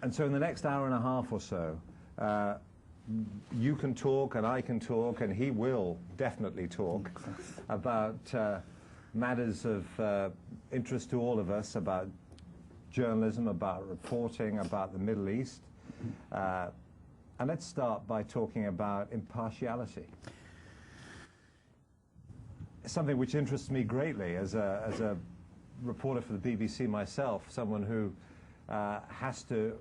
And so in the next hour and a half or so, you can talk and I can talk and he will definitely talk about matters of interest to all of us, about journalism, about reporting, about the Middle East. And let's start by talking about impartiality. Something which interests me greatly as a reporter for the BBC myself, someone who has to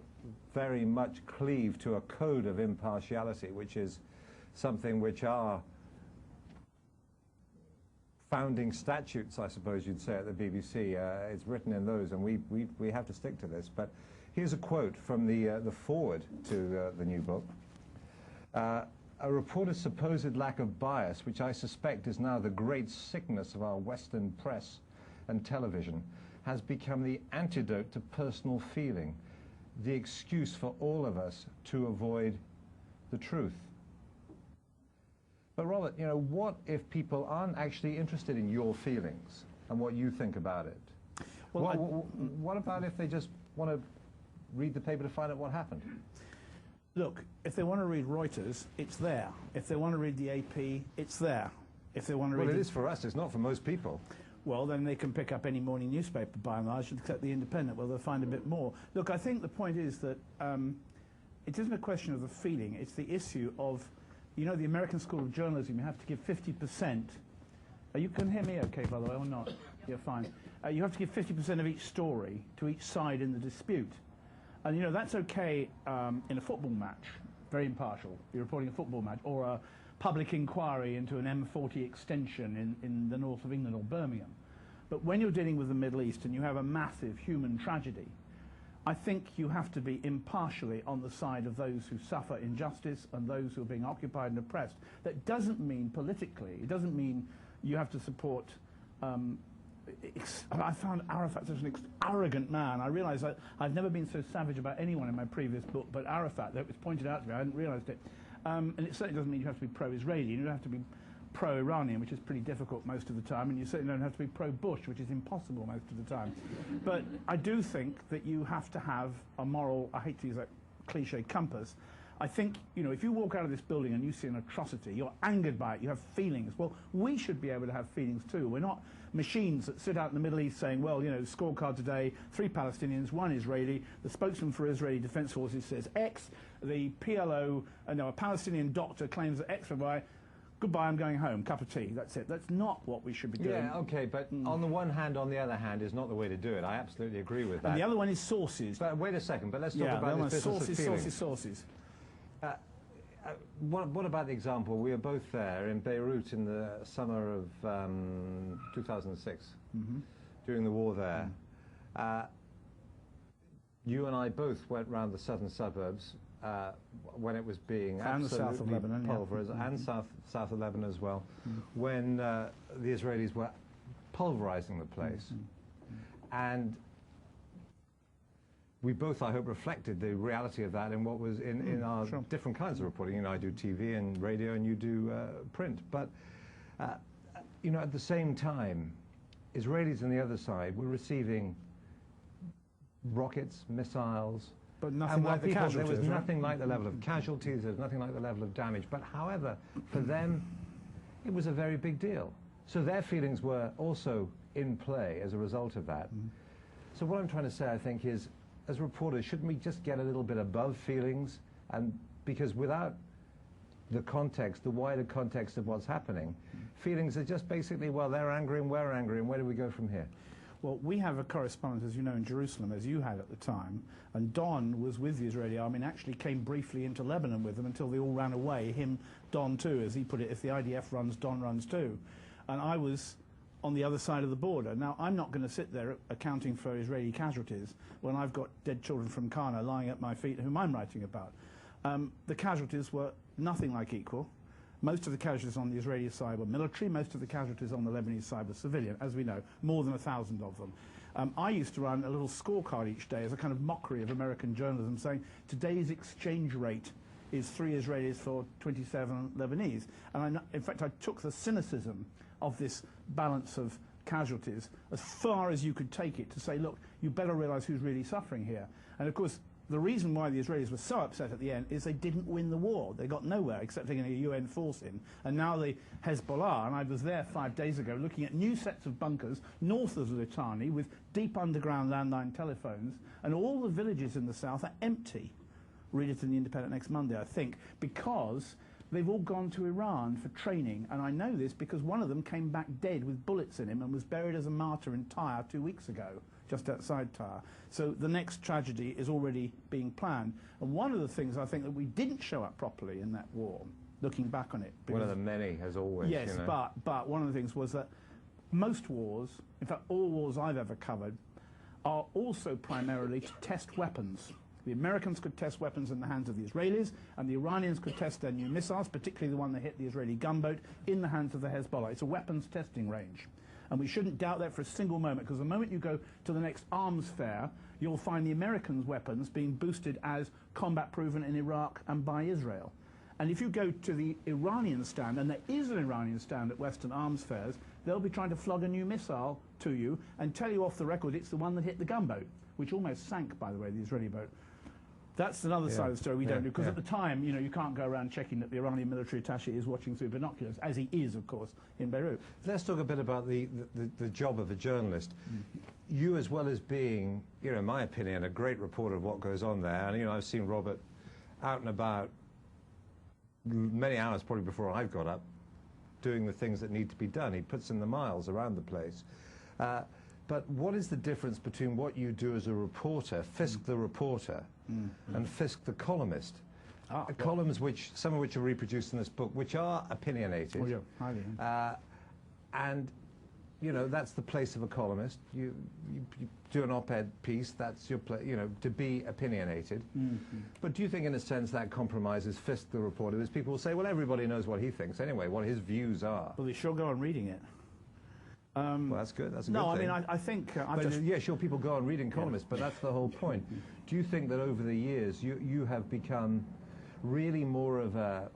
very much cleave to a code of impartiality, which is something which our founding statutes, I suppose you'd say, at the BBC, it's written in those, and we have to stick to this. But here's a quote from the foreword to the new book. A reporter's supposed lack of bias, which I suspect is now the great sickness of our Western press and television, has become the antidote to personal feeling, the excuse for all of us to avoid the truth. But Robert, you know, what if people aren't actually interested in your feelings and what you think about it? Well, what about if they just want to read the paper to find out what happened? Look, if they want to read Reuters, it's there. If they want to read the AP, it's there. If they want to read... Well, it is for us. It's not for most people. Well, then they can pick up any morning newspaper, by and large, except the Independent, where they'll find a bit more. Look, I think the point is that it isn't a question of the feeling. It's the issue of, you know, the American School of Journalism, you have to give 50%. You can hear me okay, by the way, or not? You're fine. You have to give 50% of each story to each side in the dispute. And, you know, that's okay in a football match, very impartial. You're reporting a football match, or a public inquiry into an M40 extension in the north of England or Birmingham. But when you're dealing with the Middle East and you have a massive human tragedy, I think you have to be impartially on the side of those who suffer injustice and those who are being occupied and oppressed. That doesn't mean politically, it doesn't mean you have to support I found Arafat such an arrogant man. I realised I've never been so savage about anyone in my previous book, but Arafat, that was pointed out to me, I hadn't realised it. And it certainly doesn't mean you have to be pro-Israeli. You don't have to be pro-Iranian, which is pretty difficult most of the time, and you certainly don't have to be pro-Bush, which is impossible most of the time. But I do think that you have to have a moral, I hate to use that cliche, compass. I think, you know, if you walk out of this building and you see an atrocity, you're angered by it, you have feelings. Well, we should be able to have feelings too. We're not machines that sit out in the Middle East saying, well, you know, scorecard today, 3 Palestinians, 1 Israeli. The spokesman for Israeli Defense Forces says X. The PLO, a Palestinian doctor claims that X for Y. Goodbye, I'm going home, cup of tea, that's it. That's not what we should be doing. Yeah, okay, but on the one hand, on the other hand, is not the way to do it. I absolutely agree with that. And the other one is sources. But wait a second, but let's talk about this business of feelings. Sources. What about the example? We were both there in Beirut in the summer of 2006, during the war there. You and I both went round the southern suburbs when it was being absolutely pulverized, and south of Lebanon as well, when the Israelis were pulverizing the place. And we both, I hope, reflected the reality of that in what was in our different kinds of reporting. You know, I do TV and radio, and you do print. But, you know, at the same time, Israelis on the other side were receiving rockets, missiles. But nothing like the casualties. There was nothing like the level of casualties, there was nothing like the level of damage. But, however, for them, it was a very big deal. So their feelings were also in play as a result of that. So what I'm trying to say, I think, is, as reporters, shouldn't we just get a little bit above feelings? And because without the context, the wider context of what's happening, feelings are just basically, well, they're angry and we're angry, and where do we go from here? Well, we have a correspondent, as you know, in Jerusalem, as you had at the time, and Don was with the Israeli army and actually came briefly into Lebanon with them until they all ran away, him, Don too, as he put it, if the IDF runs, Don runs too. And I was on the other side of the border. Now, I'm not going to sit there accounting for Israeli casualties when I've got dead children from Kana lying at my feet whom I'm writing about. The casualties were nothing like equal. Most of the casualties on the Israeli side were military. Most of the casualties on the Lebanese side were civilian, as we know, more than 1,000 of them. I used to run a little scorecard each day as a kind of mockery of American journalism, saying today's exchange rate is 3 Israelis for 27 Lebanese. And in fact, I took the cynicism of this balance of casualties as far as you could take it to say, look, you better realize who's really suffering here. And of course, the reason why the Israelis were so upset at the end is they didn't win the war. They got nowhere except getting a UN force in. And now the Hezbollah, and I was there 5 days ago looking at new sets of bunkers north of Litani with deep underground landline telephones, and all the villages in the south are empty. Read it in the Independent next Monday, I think, because they've all gone to Iran for training. And I know this because one of them came back dead with bullets in him and was buried as a martyr in Tyre 2 weeks ago, just outside Tyre. So the next tragedy is already being planned. And one of the things I think that we didn't show up properly in that war, looking back on it. One of the many, as always. Yes, you know. but one of the things was that most wars, in fact all wars I've ever covered, are also primarily to test weapons. The Americans could test weapons in the hands of the Israelis, and the Iranians could test their new missiles, particularly the one that hit the Israeli gunboat, in the hands of the Hezbollah. It's a weapons testing range. And we shouldn't doubt that for a single moment, because the moment you go to the next arms fair, you'll find the Americans' weapons being boosted as combat-proven in Iraq and by Israel. And if you go to the Iranian stand, and there is an Iranian stand at Western arms fairs, they'll be trying to flog a new missile to you and tell you off the record it's the one that hit the gunboat, which almost sank, by the way, the Israeli boat. That's another side of the story we don't do, because at the time, you know, you can't go around checking that the Iranian military attaché is watching through binoculars, as he is, of course, in Beirut. Let's talk a bit about the job of a journalist. You, as well as being, you know, in my opinion, a great reporter of what goes on there, and, you know, I've seen Robert out and about many hours probably before I've got up, doing the things that need to be done. He puts in the miles around the place. But what is the difference between what you do as a reporter, Fisk the reporter, and Fisk the columnist? Columns, some of which are reproduced in this book, which are opinionated. Oh, yeah, highly. And, you know, that's the place of a columnist. You do an op-ed piece, that's your place, you know, to be opinionated. But do you think, in a sense, that compromises Fisk the reporter? Because people will say, well, everybody knows what he thinks anyway, what his views are. Well, they sure go on reading it. Well, that's good. That's a no, good thing. I mean, I think... yeah, sure, people go on reading columnists, but that's the whole point. Do you think that over the years you have become really more of a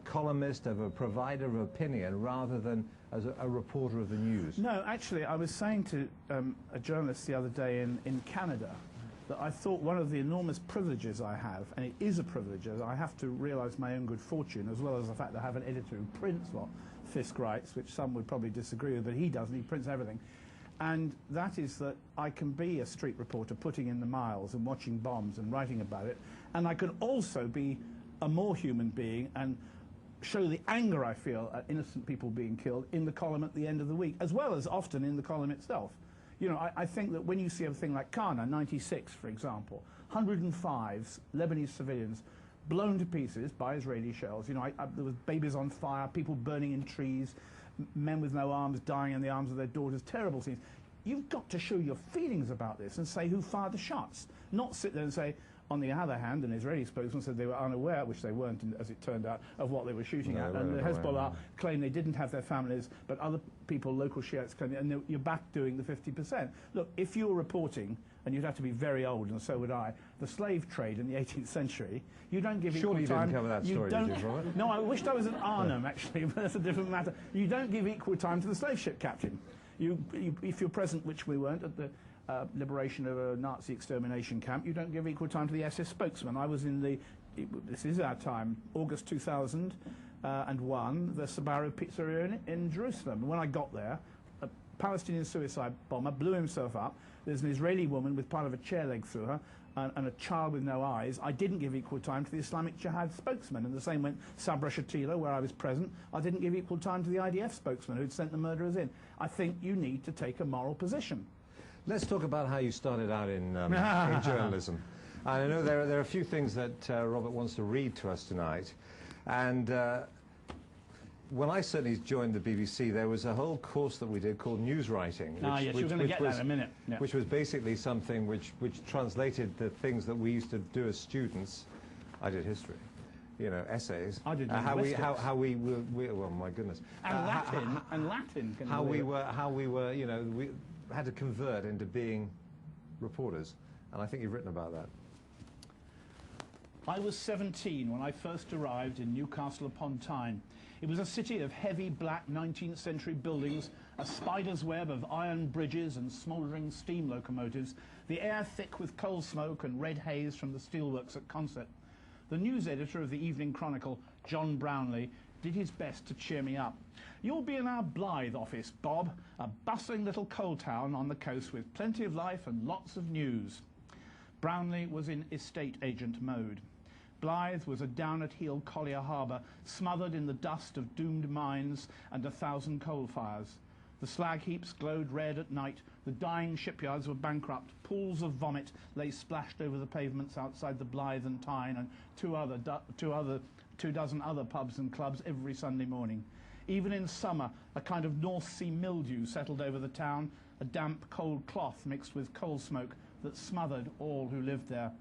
columnist, of a provider of opinion, rather than as a reporter of the news? No, actually, I was saying to a journalist the other day in Canada that I thought one of the enormous privileges I have, and it is a privilege, as I have to realise my own good fortune, as well as the fact that I have an editor who prints what Fisk writes, which some would probably disagree with, but he doesn't, he prints everything. And that is that I can be a street reporter putting in the miles and watching bombs and writing about it, and I can also be a more human being and show the anger I feel at innocent people being killed in the column at the end of the week, as well as often in the column itself. You know, I think that when you see a thing like Qana, 96, for example, 105 Lebanese civilians blown to pieces by Israeli shells. You know, there was babies on fire, people burning in trees, men with no arms dying in the arms of their daughters, terrible scenes. You've got to show your feelings about this and say who fired the shots, not sit there and say, on the other hand, an Israeli spokesman said they were unaware, which they weren't, as it turned out, of what they were shooting at. And the Hezbollah claimed they didn't have their families, but other people, local Shiites, claimed, and you're back doing the 50%. Look, if you're reporting, and you'd have to be very old, and so would I, the slave trade in the 18th century, you don't give equal time... Surely you didn't cover that story, did you, Robert? No, I wished I was at Arnhem, actually, but that's a different matter. You don't give equal time to the slave ship captain. If you're present, which we weren't, at the liberation of a Nazi extermination camp, you don't give equal time to the SS spokesman. I was in this is our time, August 2001, the Sbarro pizzeria in Jerusalem. And when I got there, a Palestinian suicide bomber blew himself up. There's an Israeli woman with part of a chair leg through her, and a child with no eyes. I didn't give equal time to the Islamic Jihad spokesman, and the same went Sabra Shatila, where I was present. I didn't give equal time to the IDF spokesman who'd sent the murderers in. I think you need to take a moral position. Let's talk about how you started out in journalism. I know there are a few things that Robert wants to read to us tonight, and when I certainly joined the BBC, there was a whole course that we did called news writing. Yes, you're going to get that in a minute. Yeah. Which was basically something which translated the things that we used to do as students. I did history, you know, essays. I did how we well, my goodness. And Latin. How we were, you know, we had to convert into being reporters, and I think you've written about that. I was 17 when I first arrived in Newcastle upon Tyne. It was a city of heavy black 19th century buildings a spider's web of iron bridges and smouldering steam locomotives, the air thick with coal smoke and red haze from the steelworks at Concert. The news editor of the Evening Chronicle, John Brownlee, did his best to cheer me up. "You'll be in our Blythe office, Bob, a bustling little coal town on the coast with plenty of life and lots of news." Brownlee was in estate agent mode. Blythe was a down-at-heel collier harbour, smothered in the dust of doomed mines and 1,000 coal fires. The slag heaps glowed red at night, the dying shipyards were bankrupt, pools of vomit lay splashed over the pavements outside the Blythe and Tyne and two dozen other pubs and clubs every Sunday morning. Even in summer, a kind of North Sea mildew settled over the town, a damp, cold cloth mixed with coal smoke that smothered all who lived there.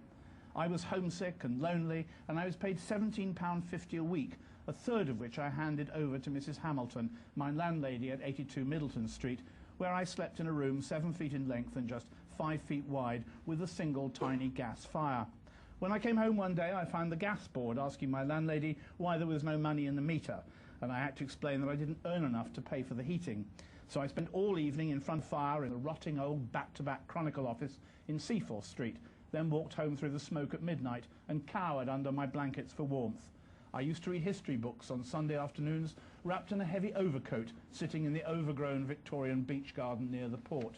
I was homesick and lonely, and I was paid £17.50 a week, a third of which I handed over to Mrs. Hamilton, my landlady at 82 Middleton Street, where I slept in a room 7 feet in length and just 5 feet wide with a single tiny gas fire. When I came home one day, I found the gas board asking my landlady why there was no money in the meter, and I had to explain that I didn't earn enough to pay for the heating. So I spent all evening in front of fire in the rotting old back-to-back Chronicle office in Seaforth Street, then walked home through the smoke at midnight and cowered under my blankets for warmth. I used to read history books on Sunday afternoons, wrapped in a heavy overcoat, sitting in the overgrown Victorian beach garden near the port.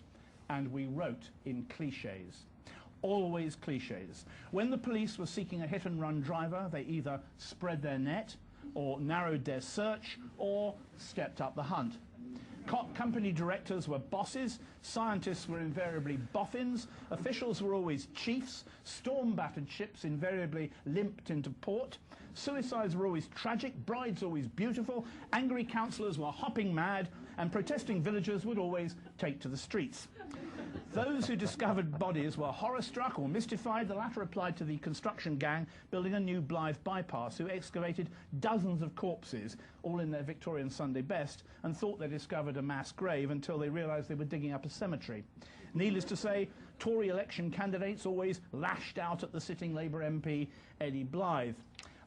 And we wrote in cliches. Always cliches. When the police were seeking a hit-and-run driver, they either spread their net, or narrowed their search, or stepped up the hunt. Company directors were bosses, scientists were invariably boffins, officials were always chiefs, storm-battered ships invariably limped into port, suicides were always tragic, brides always beautiful, angry councillors were hopping mad, and protesting villagers would always take to the streets. Those who discovered bodies were horror-struck or mystified. The latter applied to the construction gang building a new Blythe bypass, who excavated dozens of corpses, all in their Victorian Sunday best, and thought they discovered a mass grave until they realised they were digging up a cemetery. Needless to say, Tory election candidates always lashed out at the sitting Labour MP, Eddie Blythe.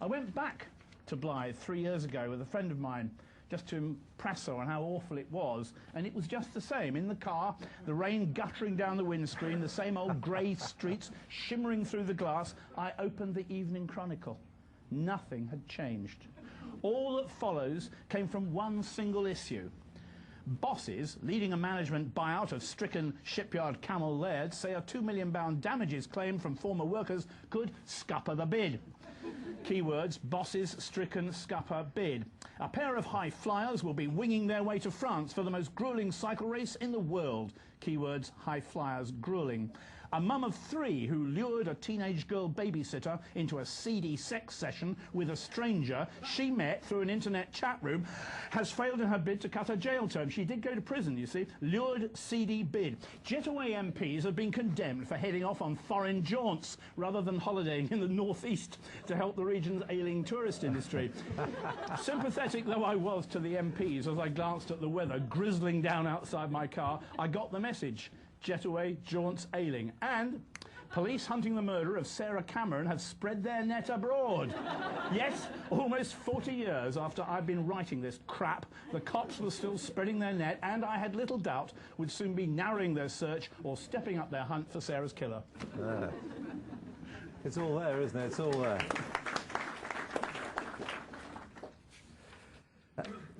I went back to Blythe 3 years ago with a friend of mine, just to impress her on how awful it was, and it was just the same. In the car, the rain guttering down the windscreen, the same old grey streets shimmering through the glass, I opened the Evening Chronicle. Nothing had changed. All that follows came from one single issue. Bosses, leading a management buyout of stricken shipyard camel lairds, say a £2 million damages claim from former workers could scupper the bid. Keywords: bosses, stricken, scupper, bid. A pair of high flyers will be winging their way to France for the most gruelling cycle race in the world. Keywords: high flyers, gruelling. A mum of 3 who lured a teenage girl babysitter into a seedy sex session with a stranger she met through an internet chat room has failed in her bid to cut her jail term. She did go to prison, you see. Lured, seedy bid. Jetaway MPs have been condemned for heading off on foreign jaunts rather than holidaying in the northeast to help the region's ailing tourist industry. Sympathetic though I was to the MPs as I glanced at the weather drizzling down outside my car, I got the message. Jetaway, jaunts ailing, and police hunting the murderer of Sarah Cameron have spread their net abroad. Yes, almost 40 years after I'd been writing this crap, the cops were still spreading their net, and I had little doubt would soon be narrowing their search or stepping up their hunt for Sarah's killer. It's all there, isn't it? It's all there.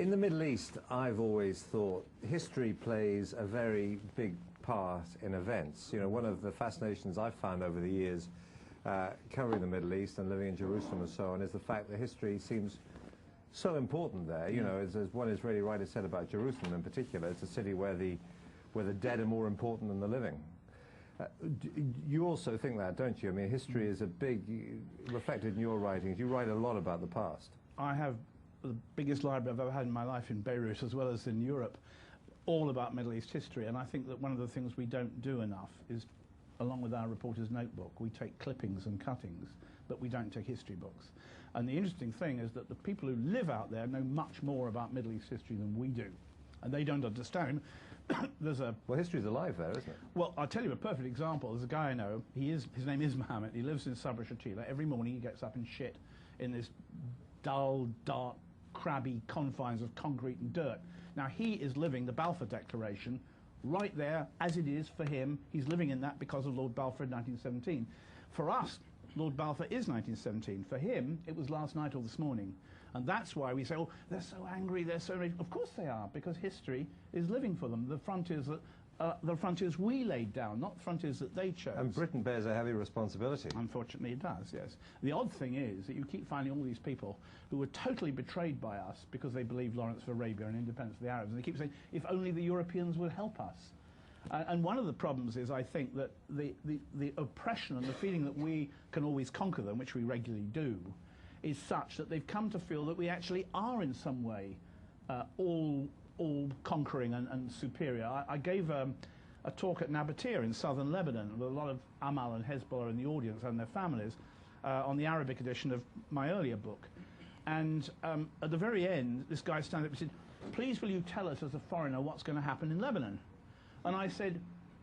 In the Middle East, I've always thought history plays a very big part in events. You know, one of the fascinations I've found over the years covering the Middle East and living in Jerusalem and so on is the fact that history seems so important there. You know, as one Israeli writer said about Jerusalem in particular, it's a city where the dead are more important than the living. You also think that, don't you? I mean, history is a big, reflected in your writings. You write a lot about the past. I have the biggest library I've ever had in my life in Beirut as well as in Europe, all about Middle East history. And I think that one of the things we don't do enough is, along with our reporter's notebook, we take clippings and cuttings, but we don't take history books. And the interesting thing is that the people who live out there know much more about Middle East history than we do. And they don't understand. Well, history's alive there, isn't it? Well, I'll tell you a perfect example. There's a guy I know. His name is Mohammed. He lives in Sabra Shatila. Every morning he gets up and shit in this dull, dark crabby confines of concrete and dirt. Now, he is living the Balfour Declaration right there, as it is for him. He's living in that because of Lord Balfour in 1917. For us, Lord Balfour is 1917. For him, it was last night or this morning. And that's why we say, oh, they're so angry, they're so rich. Of course they are, because history is living for them. The frontiers we laid down, not the frontiers that they chose. And Britain bears a heavy responsibility. Unfortunately, it does, yes. The odd thing is that you keep finding all these people who were totally betrayed by us because they believed Lawrence of Arabia and independence of the Arabs. And they keep saying, if only the Europeans would help us. And one of the problems is, I think, that the oppression and the feeling that we can always conquer them, which we regularly do, is such that they've come to feel that we actually are in some way all conquering and superior. I gave a talk at Nabatea in southern Lebanon with a lot of Amal and Hezbollah in the audience and their families on the Arabic edition of my earlier book. And at the very end, this guy stands up and said, please will you tell us as a foreigner what's going to happen in Lebanon? And I said,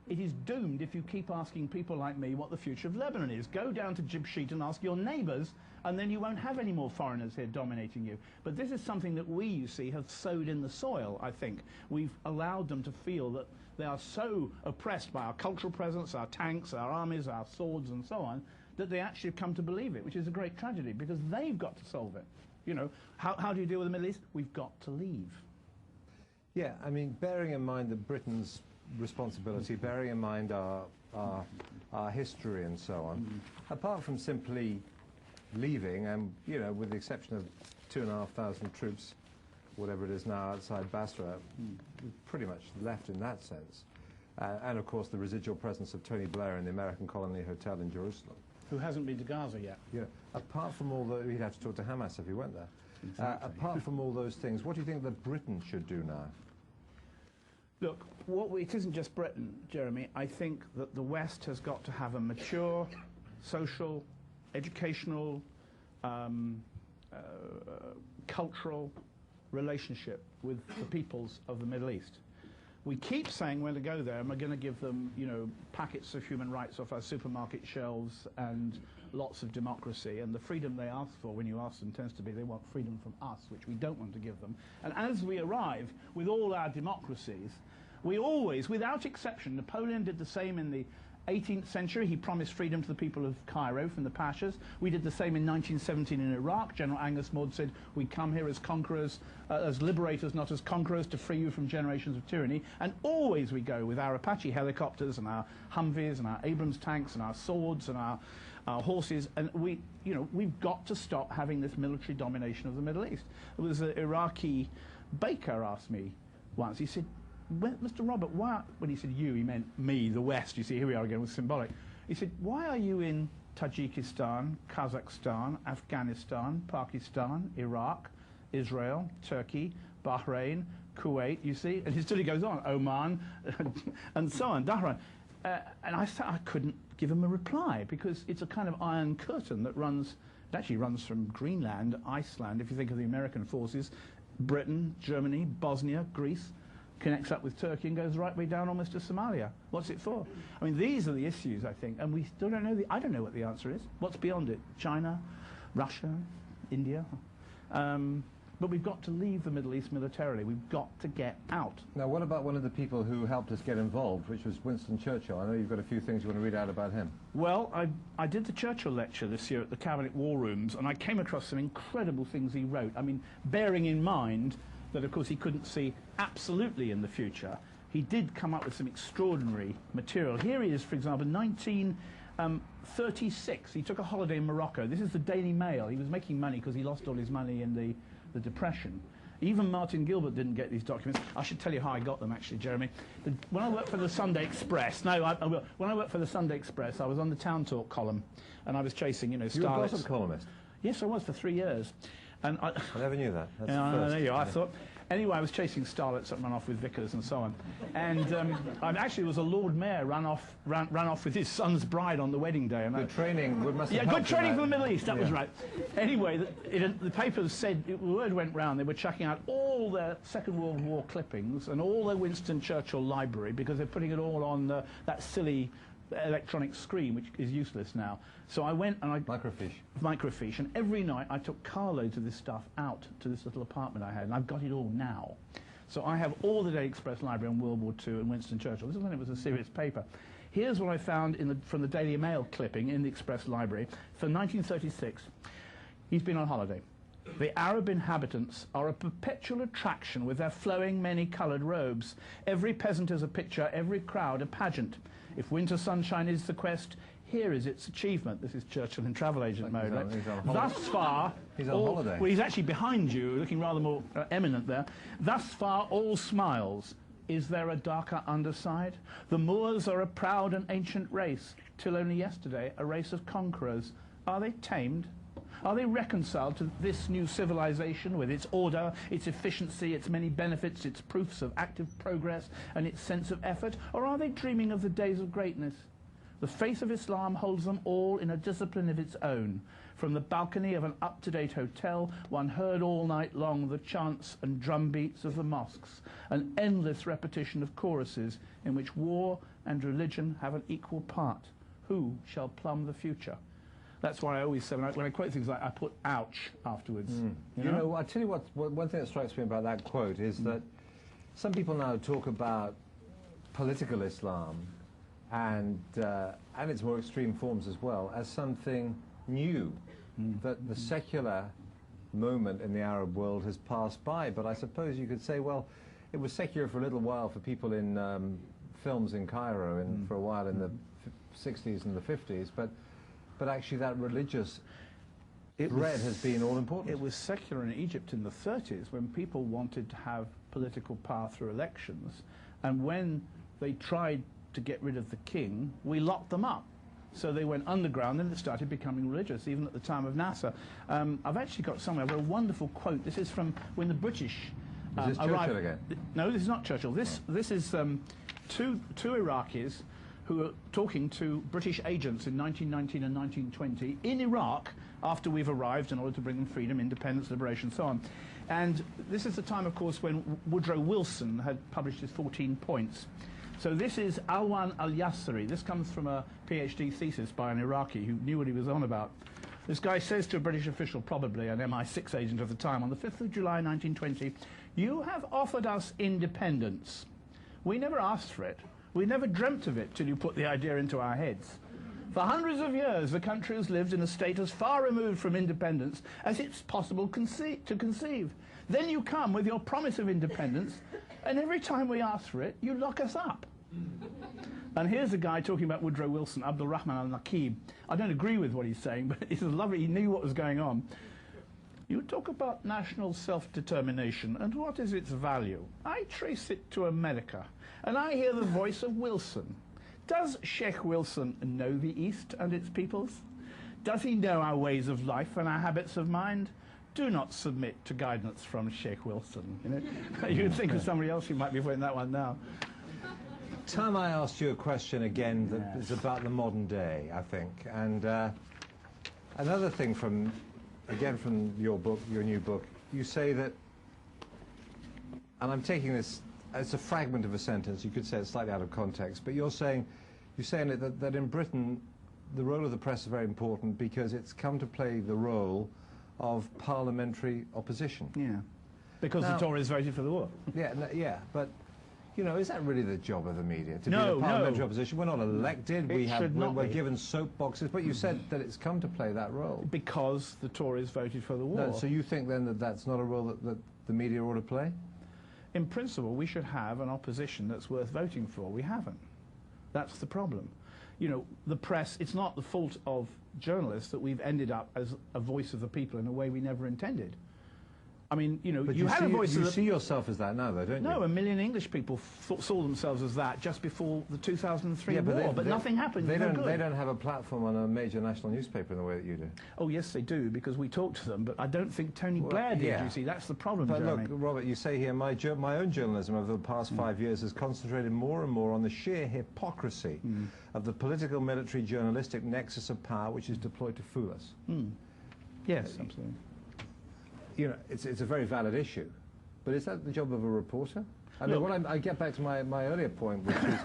it is doomed if you keep asking people like me what the future of Lebanon is. Go down to Jibshit and ask your neighbours, and then you won't have any more foreigners here dominating you. But this is something that we, you see, have sowed in the soil, I think. We've allowed them to feel that they are so oppressed by our cultural presence, our tanks, our armies, our swords, and so on, that they actually have come to believe it, which is a great tragedy, because they've got to solve it. You know, how do you deal with the Middle East? We've got to leave. Yeah, I mean, bearing in mind that Britain's responsibility, bearing in mind our history and so on, apart from simply leaving, and, you know, with the exception of 2,500 troops, whatever it is now, outside Basra, we've pretty much left in that sense. And, of course, the residual presence of Tony Blair in the American Colony Hotel in Jerusalem. Who hasn't been to Gaza yet. Yeah. Apart from all the... He'd have to talk to Hamas if he went there. Exactly. Apart from all those things, what do you think that Britain should do now? Look, it isn't just Britain, Jeremy. I think that the West has got to have a mature social, educational, cultural relationship with the peoples of the Middle East. We keep saying we're going to go there and we're going to give them, you know, packets of human rights off our supermarket shelves and lots of democracy, and the freedom they ask for when you ask them tends to be they want freedom from us, which we don't want to give them. And as we arrive with all our democracies, we always, without exception, Napoleon did the same in the 18th century. He promised freedom to the people of Cairo from the Pashas. We did the same in 1917 in Iraq. General Angus Maud said, we come here as conquerors, as liberators, not as conquerors, to free you from generations of tyranny. And always we go with our Apache helicopters and our Humvees and our Abrams tanks and our swords and our horses. And we, you know, we've got to stop having this military domination of the Middle East. There was an Iraqi baker asked me once, he said, Mr. Robert, why, when he said you, he meant me, the West. You see, here we are again with symbolic. He said, why are you in Tajikistan, Kazakhstan, Afghanistan, Pakistan, Iraq, Israel, Turkey, Bahrain, Kuwait, you see? And still he goes on, Oman, and so on, Bahrain. And I couldn't give him a reply, because it's a kind of iron curtain that runs, it actually runs from Greenland, Iceland, if you think of the American forces, Britain, Germany, Bosnia, Greece, connects up with Turkey and goes right way down almost to Somalia. What's it for? I mean, these are the issues, I think, and we still don't know I don't know what the answer is. What's beyond it? China, Russia, India? But we've got to leave the Middle East militarily. We've got to get out. Now, what about one of the people who helped us get involved, which was Winston Churchill? I know you've got a few things you want to read out about him. Well, I did the Churchill lecture this year at the Cabinet War Rooms, and I came across some incredible things he wrote. I mean, bearing in mind that, of course, he couldn't see absolutely in the future, he did come up with some extraordinary material. Here he is, for example, 1936. He took a holiday in Morocco. This is the Daily Mail. He was making money because he lost all his money in the Depression. Even Martin Gilbert didn't get these documents. I should tell you how I got them, actually, Jeremy. When I worked for the Sunday Express, when I worked for the Sunday Express, I was on the Town Talk column, and I was chasing, you know, starlets. You were a gossip columnist? Yes, I was for 3 years. And I never knew that. That's yeah, the first. there you are. I thought. Anyway, I was chasing starlets that ran off with vicars and so on. And I actually was a Lord Mayor ran off with his son's bride on the wedding day. And good training must have helped. Good training for the Middle East, that was right. Anyway, the papers said, the word went round, they were chucking out all their Second World War clippings and all their Winston Churchill library, because they're putting it all on that silly electronic screen, which is useless now. So I went and I... Microfiche. And every night I took carloads of this stuff out to this little apartment I had, and I've got it all now. So I have all the Daily Express library on World War II and Winston Churchill. This is when it was a serious paper. Here's what I found from the Daily Mail clipping in the Express library for 1936. He's been on holiday. The Arab inhabitants are a perpetual attraction with their flowing, many-coloured robes. Every peasant is a picture, every crowd a pageant. If winter sunshine is the quest, here is its achievement. This is Churchill in travel agent mode, right? Thus far... He's on holiday. Well, he's actually behind you, looking rather more eminent there. Thus far, all smiles. Is there a darker underside? The Moors are a proud and ancient race, till only yesterday a race of conquerors. Are they tamed? Are they reconciled to this new civilization with its order, its efficiency, its many benefits, its proofs of active progress, and its sense of effort? Or are they dreaming of the days of greatness? The faith of Islam holds them all in a discipline of its own. From the balcony of an up-to-date hotel, one heard all night long the chants and drumbeats of the mosques, an endless repetition of choruses in which war and religion have an equal part. Who shall plumb the future? That's why I always say, when I quote things like, I put ouch afterwards. You know, I'll tell you what, one thing that strikes me about that quote is that some people now talk about political Islam and its more extreme forms as well as something new, that the secular moment in the Arab world has passed by. But I suppose you could say, well, it was secular for a little while for people in films in Cairo and for a while in the 60s and the 50s, but actually that religious thread has been all important. It was secular in Egypt in the 30s when people wanted to have political power through elections, and when they tried to get rid of the king, we locked them up. So they went underground and it started becoming religious, even at the time of Nasser. I've actually got somewhere a wonderful quote. This is from when the British is this Churchill again? No, this is not Churchill. This is two Iraqis who were talking to British agents in 1919 and 1920 in Iraq after we've arrived in order to bring them freedom, independence, liberation, so on. And this is the time, of course, when Woodrow Wilson had published his 14 points. So this is Alwan al-Yasseri. This comes from a PhD thesis by an Iraqi who knew what he was on about. This guy says to a British official, probably an MI6 agent of the time, on the 5th of July 1920, "You have offered us independence. We never asked for it. We never dreamt of it till you put the idea into our heads. For hundreds of years, the country has lived in a state as far removed from independence as it's possible to conceive. Then you come with your promise of independence, and every time we ask for it, you lock us up." And here's a guy talking about Woodrow Wilson, Abdul Rahman al-Naqib. I don't agree with what he's saying, but it's lovely. He knew what was going on. "You talk about national self-determination, and what is its value? I trace it to America, and I hear the voice of Wilson. Does Sheikh Wilson know the East and its peoples? Does he know our ways of life and our habits of mind? Do not submit to guidance from Sheikh Wilson." You know? You'd think of somebody else who might be putting that one now. Tom, I asked you a question again that is about the modern day, I think. And another thing from your book, your new book, you say that, and I'm taking this, it's a fragment of a sentence, you could say it's slightly out of context, but you're saying that in Britain, the role of the press is very important because it's come to play the role of parliamentary opposition. Yeah, because the Tories voted for the war. Yeah, but you know, is that really the job of the media, to be the parliamentary opposition? We're not elected, we're given soapboxes, but you said that it's come to play that role. Because the Tories voted for the war. No, so you think then that that's not a role that the media ought to play? In principle, we should have an opposition that's worth voting for. We haven't. That's the problem. You know, the press, it's not the fault of journalists that we've ended up as a voice of the people in a way we never intended. I mean, you know, but you had a voice of the... You see yourself as that now, though, don't you? No, 1 million English people saw themselves as that just before the 2003 war, but nothing happened. They don't have a platform on a major national newspaper in the way that you do. Oh, yes, they do, because we talk to them, but I don't think Tony Blair did, you see. That's the problem, But Jeremy. look, Robert, you say here, my own journalism over the past 5 years has concentrated more and more on the sheer hypocrisy of the political, military, journalistic nexus of power which is deployed to fool us. Yes, absolutely. You know, it's a very valid issue, but is that the job of a reporter? I mean, I get back to my earlier point, which is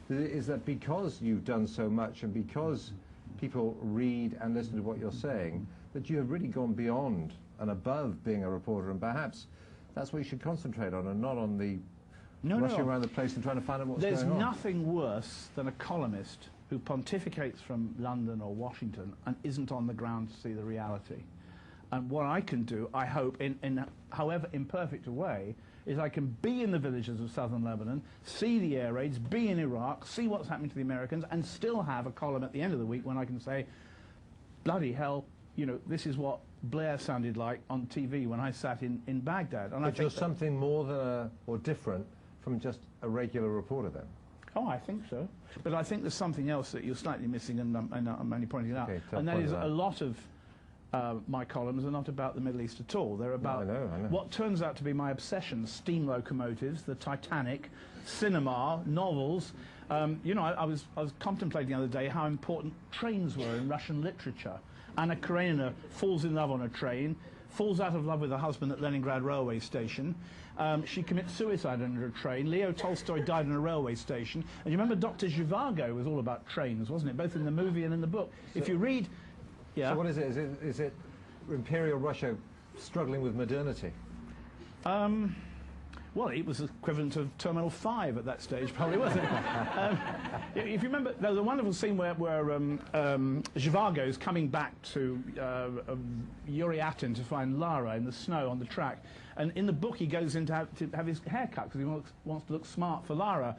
is that because you've done so much and because people read and listen to what you're saying, that you have really gone beyond and above being a reporter, and perhaps that's what you should concentrate on, and not on the rushing around the place and trying to find out what's going on. There's nothing worse than a columnist who pontificates from London or Washington and isn't on the ground to see the reality. And what I can do, I hope, in however imperfect a way, is I can be in the villages of southern Lebanon, see the air raids, be in Iraq, see what's happening to the Americans, and still have a column at the end of the week when I can say, bloody hell, you know, this is what Blair sounded like on TV when I sat in Baghdad. And but you're something more than or different from just a regular reporter then? Oh, I think so. But I think there's something else that you're slightly missing, and I'm only pointing it out. Okay, and that is a lot of my columns are not about the Middle East at all. They're about I know. what turns out to be my obsession: steam locomotives, the Titanic, cinema, novels. You know, I was contemplating the other day how important trains were in Russian literature. Anna Karenina falls in love on a train, falls out of love with her husband at Leningrad railway station. She commits suicide under a train. Leo Tolstoy died on a railway station. And you remember Dr. Zhivago was all about trains, wasn't it? Both in the movie and in the book. So if you read... Yeah. So what is it? Is it Imperial Russia struggling with modernity? Well, it was equivalent of Terminal 5 at that stage, probably, wasn't it? If you remember, there's a wonderful scene where Zhivago's coming back to Yuriatin to find Lara in the snow on the track. And in the book, he goes in to have his hair cut because he wants to look smart for Lara.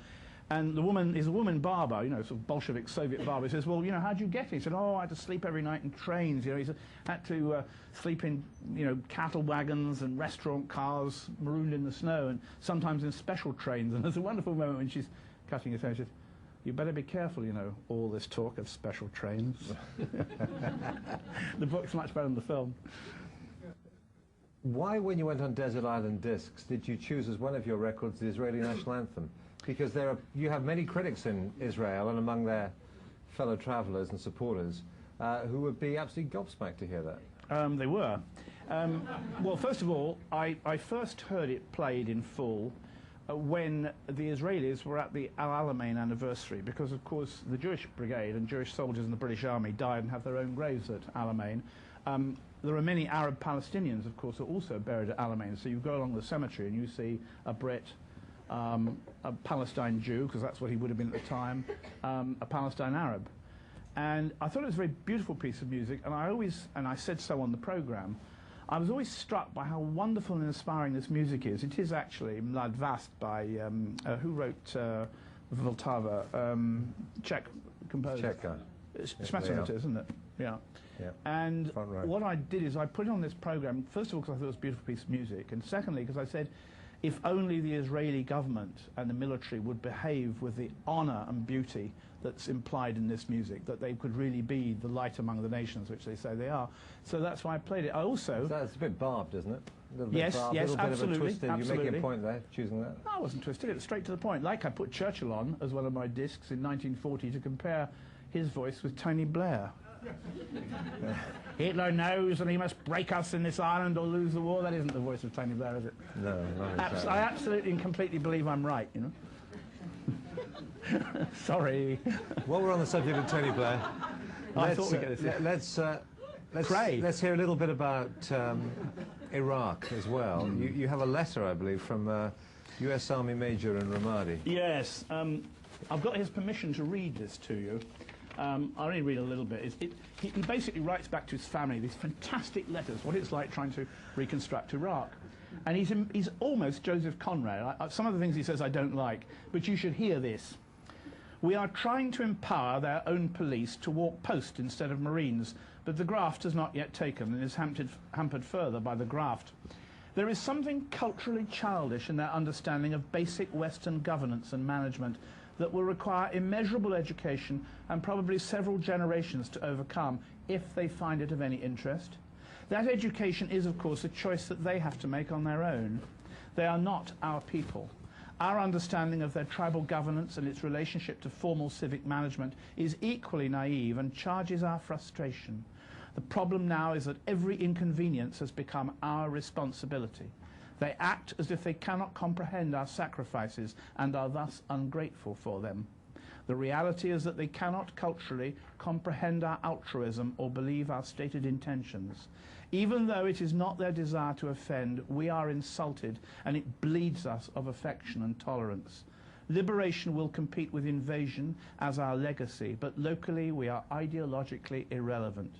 And the woman is a woman barber, you know, sort of Bolshevik Soviet barber. He says, well, you know, how'd you get it? He said, oh, I had to sleep every night in trains. You know, he said, had to sleep in, you know, cattle wagons and restaurant cars marooned in the snow, and sometimes in special trains. And there's a wonderful moment when she's cutting his hair. She says, you better be careful, you know, all this talk of special trains. The book's much better than the film. Why, when you went on Desert Island Discs, did you choose as one of your records the Israeli national anthem? Because you have many critics in Israel and among their fellow travellers and supporters who would be absolutely gobsmacked to hear that. They were. Well, first of all, I first heard it played in full when the Israelis were at the Al Alamein anniversary, because, of course, the Jewish brigade and Jewish soldiers in the British Army died and have their own graves at Alamein. There are many Arab Palestinians, of course, who are also buried at Alamein. So you go along the cemetery and you see a Brit, a Palestine Jew, because that's what he would have been at the time, a Palestine Arab. And I thought it was a very beautiful piece of music, and I said so on the programme, I was always struck by how wonderful and inspiring this music is. It is actually Mlad Vast by, who wrote Vltava, Czech composer. Czech guy. Smetana, isn't it? Yeah. Yeah. And what I did is I put it on this programme, first of all, because I thought it was a beautiful piece of music, and secondly, because I said, if only the Israeli government and the military would behave with the honour and beauty that's implied in this music, that they could really be the light among the nations, which they say they are. So that's why I played it. I also... That's a bit barbed, isn't it? Yes, yes, absolutely. You're making a point there, choosing that. No, I wasn't twisted. It was straight to the point. Like I put Churchill on as one of my discs in 1940 to compare his voice with Tony Blair. Hitler knows that he must break us in this island or lose the war. That isn't the voice of Tony Blair, is it? No, not exactly. I absolutely and completely believe I'm right, you know. Sorry. While we're on the subject of Tony Blair, let's hear a little bit about Iraq as well. You have a letter, I believe, from U.S. Army Major in Ramadi. Yes. I've got his permission to read this to you. I'll only read a little bit. He basically writes back to his family these fantastic letters, what it's like trying to reconstruct Iraq. And he's almost Joseph Conrad. Some of the things he says I don't like, but you should hear this. We are trying to empower their own police to walk post instead of Marines, but the graft has not yet taken and is hampered further by the graft. There is something culturally childish in their understanding of basic Western governance and management that will require immeasurable education and probably several generations to overcome if they find it of any interest. That education is, of course, a choice that they have to make on their own. They are not our people. Our understanding of their tribal governance and its relationship to formal civic management is equally naive and charges our frustration. The problem now is that every inconvenience has become our responsibility. They act as if they cannot comprehend our sacrifices and are thus ungrateful for them. The reality is that they cannot culturally comprehend our altruism or believe our stated intentions. Even though it is not their desire to offend, we are insulted, and it bleeds us of affection and tolerance. Liberation will compete with invasion as our legacy, but locally we are ideologically irrelevant.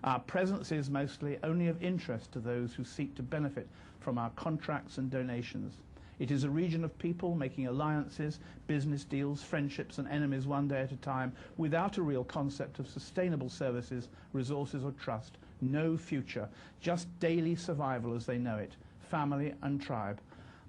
Our presence is mostly only of interest to those who seek to benefit from our contracts and donations. It is a region of people making alliances, business deals, friendships and enemies one day at a time, without a real concept of sustainable services, resources or trust. No future, just daily survival as they know it, family and tribe.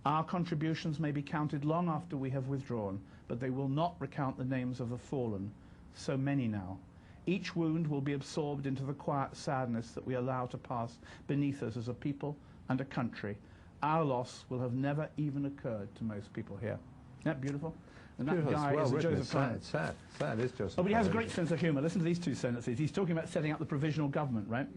Our contributions may be counted long after we have withdrawn, but they will not recount the names of the fallen. So many now. Each wound will be absorbed into the quiet sadness that we allow to pass beneath us as a people and a country. Our loss will have never even occurred to most people here. Isn't that beautiful? And that guy is Joseph Kahn. It's sad. Sad is Joseph. Oh, but he has a great sense of humour. Listen to these two sentences. He's talking about setting up the provisional government, right?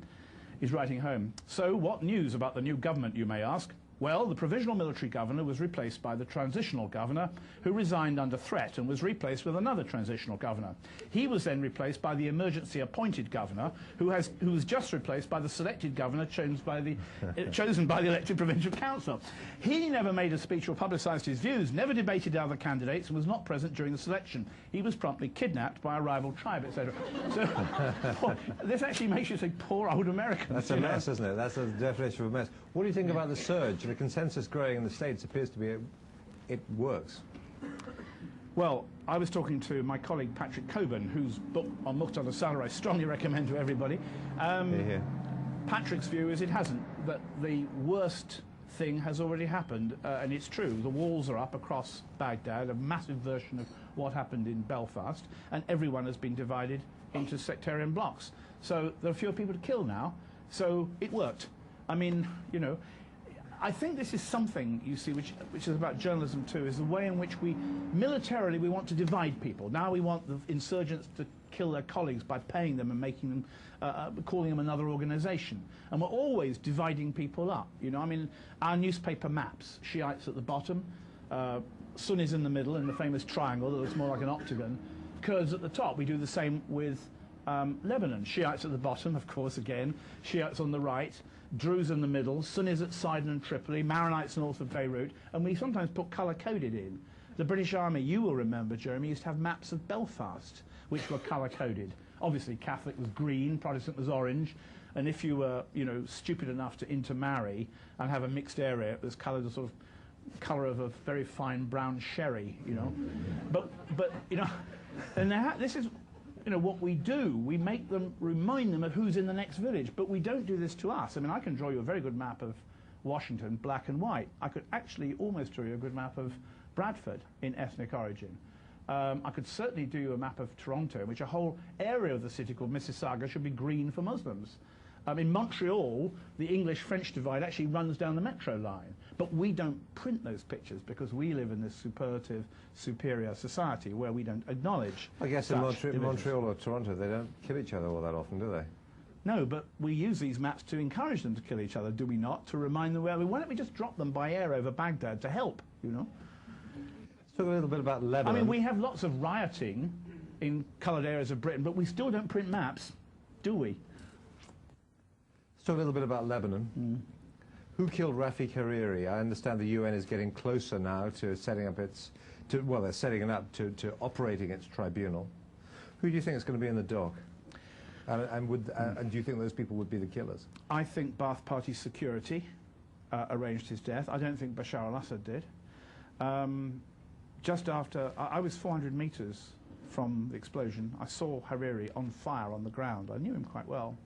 He's writing home. So, what news about the new government, you may ask? Well, the provisional military governor was replaced by the transitional governor, who resigned under threat and was replaced with another transitional governor. He was then replaced by the emergency appointed governor, who was just replaced by the selected governor chosen by the elected provincial council. He never made a speech or publicised his views, never debated other candidates, and was not present during the selection. He was promptly kidnapped by a rival tribe, etc. So this actually makes you say, poor old Americans. That's a mess, isn't it? That's the definition of a mess. What do you think about the surge? The consensus growing in the States appears to be it works. Well, I was talking to my colleague Patrick Coburn, whose book on Muqtada Salah I strongly recommend to everybody. Patrick's view is it hasn't, that the worst thing has already happened, and it's true. The walls are up across Baghdad, a massive version of what happened in Belfast, and everyone has been divided into sectarian blocks. So there are fewer people to kill now, so it worked. I mean, you know, I think this is something, you see, which is about journalism too, is the way in which militarily we want to divide people. Now we want the insurgents to kill their colleagues by paying them and making them, calling them another organisation. And we're always dividing people up, you know. I mean, our newspaper maps, Shiites at the bottom, Sunnis in the middle in the famous triangle that looks more like an octagon, Kurds at the top. We do the same with Lebanon. Shiites at the bottom, of course, again, Shiites on the right, Druze in the middle, Sunnis at Sidon and Tripoli, Maronites north of Beirut, and we sometimes put colour-coded in. The British Army, you will remember, Jeremy, used to have maps of Belfast, which were colour-coded. Obviously, Catholic was green, Protestant was orange, and if you were, you know, stupid enough to intermarry and have a mixed area, it was coloured the sort of colour of a very fine brown sherry, you know. But you know, and this is, you know, what we do. We make them, remind them of who's in the next village, but we don't do this to us. I mean, I can draw you a very good map of Washington, black and white. I could actually almost draw you a good map of Bradford in ethnic origin. I could certainly do you a map of Toronto, in which a whole area of the city called Mississauga should be green for Muslims. In Montreal, the English-French divide actually runs down the metro line. But we don't print those pictures because we live in this superlative, superior society where we don't acknowledge. I guess in Montreal or Toronto, they don't kill each other all that often, do they? No, but we use these maps to encourage them to kill each other, do we not? To remind them, why don't we just drop them by air over Baghdad to help, you know? Let's talk a little bit about Lebanon. I mean, we have lots of rioting in coloured areas of Britain, but we still don't print maps, do we? Let's talk a little bit about Lebanon. Who killed Rafik Hariri? I understand the UN is getting closer now to setting up they're setting it up to operating its tribunal. Who do you think is going to be in the dock? And do you think those people would be the killers? I think Ba'ath Party security arranged his death. I don't think Bashar al-Assad did. Just after, I was 400 metres from the explosion. I saw Hariri on fire on the ground. I knew him quite well.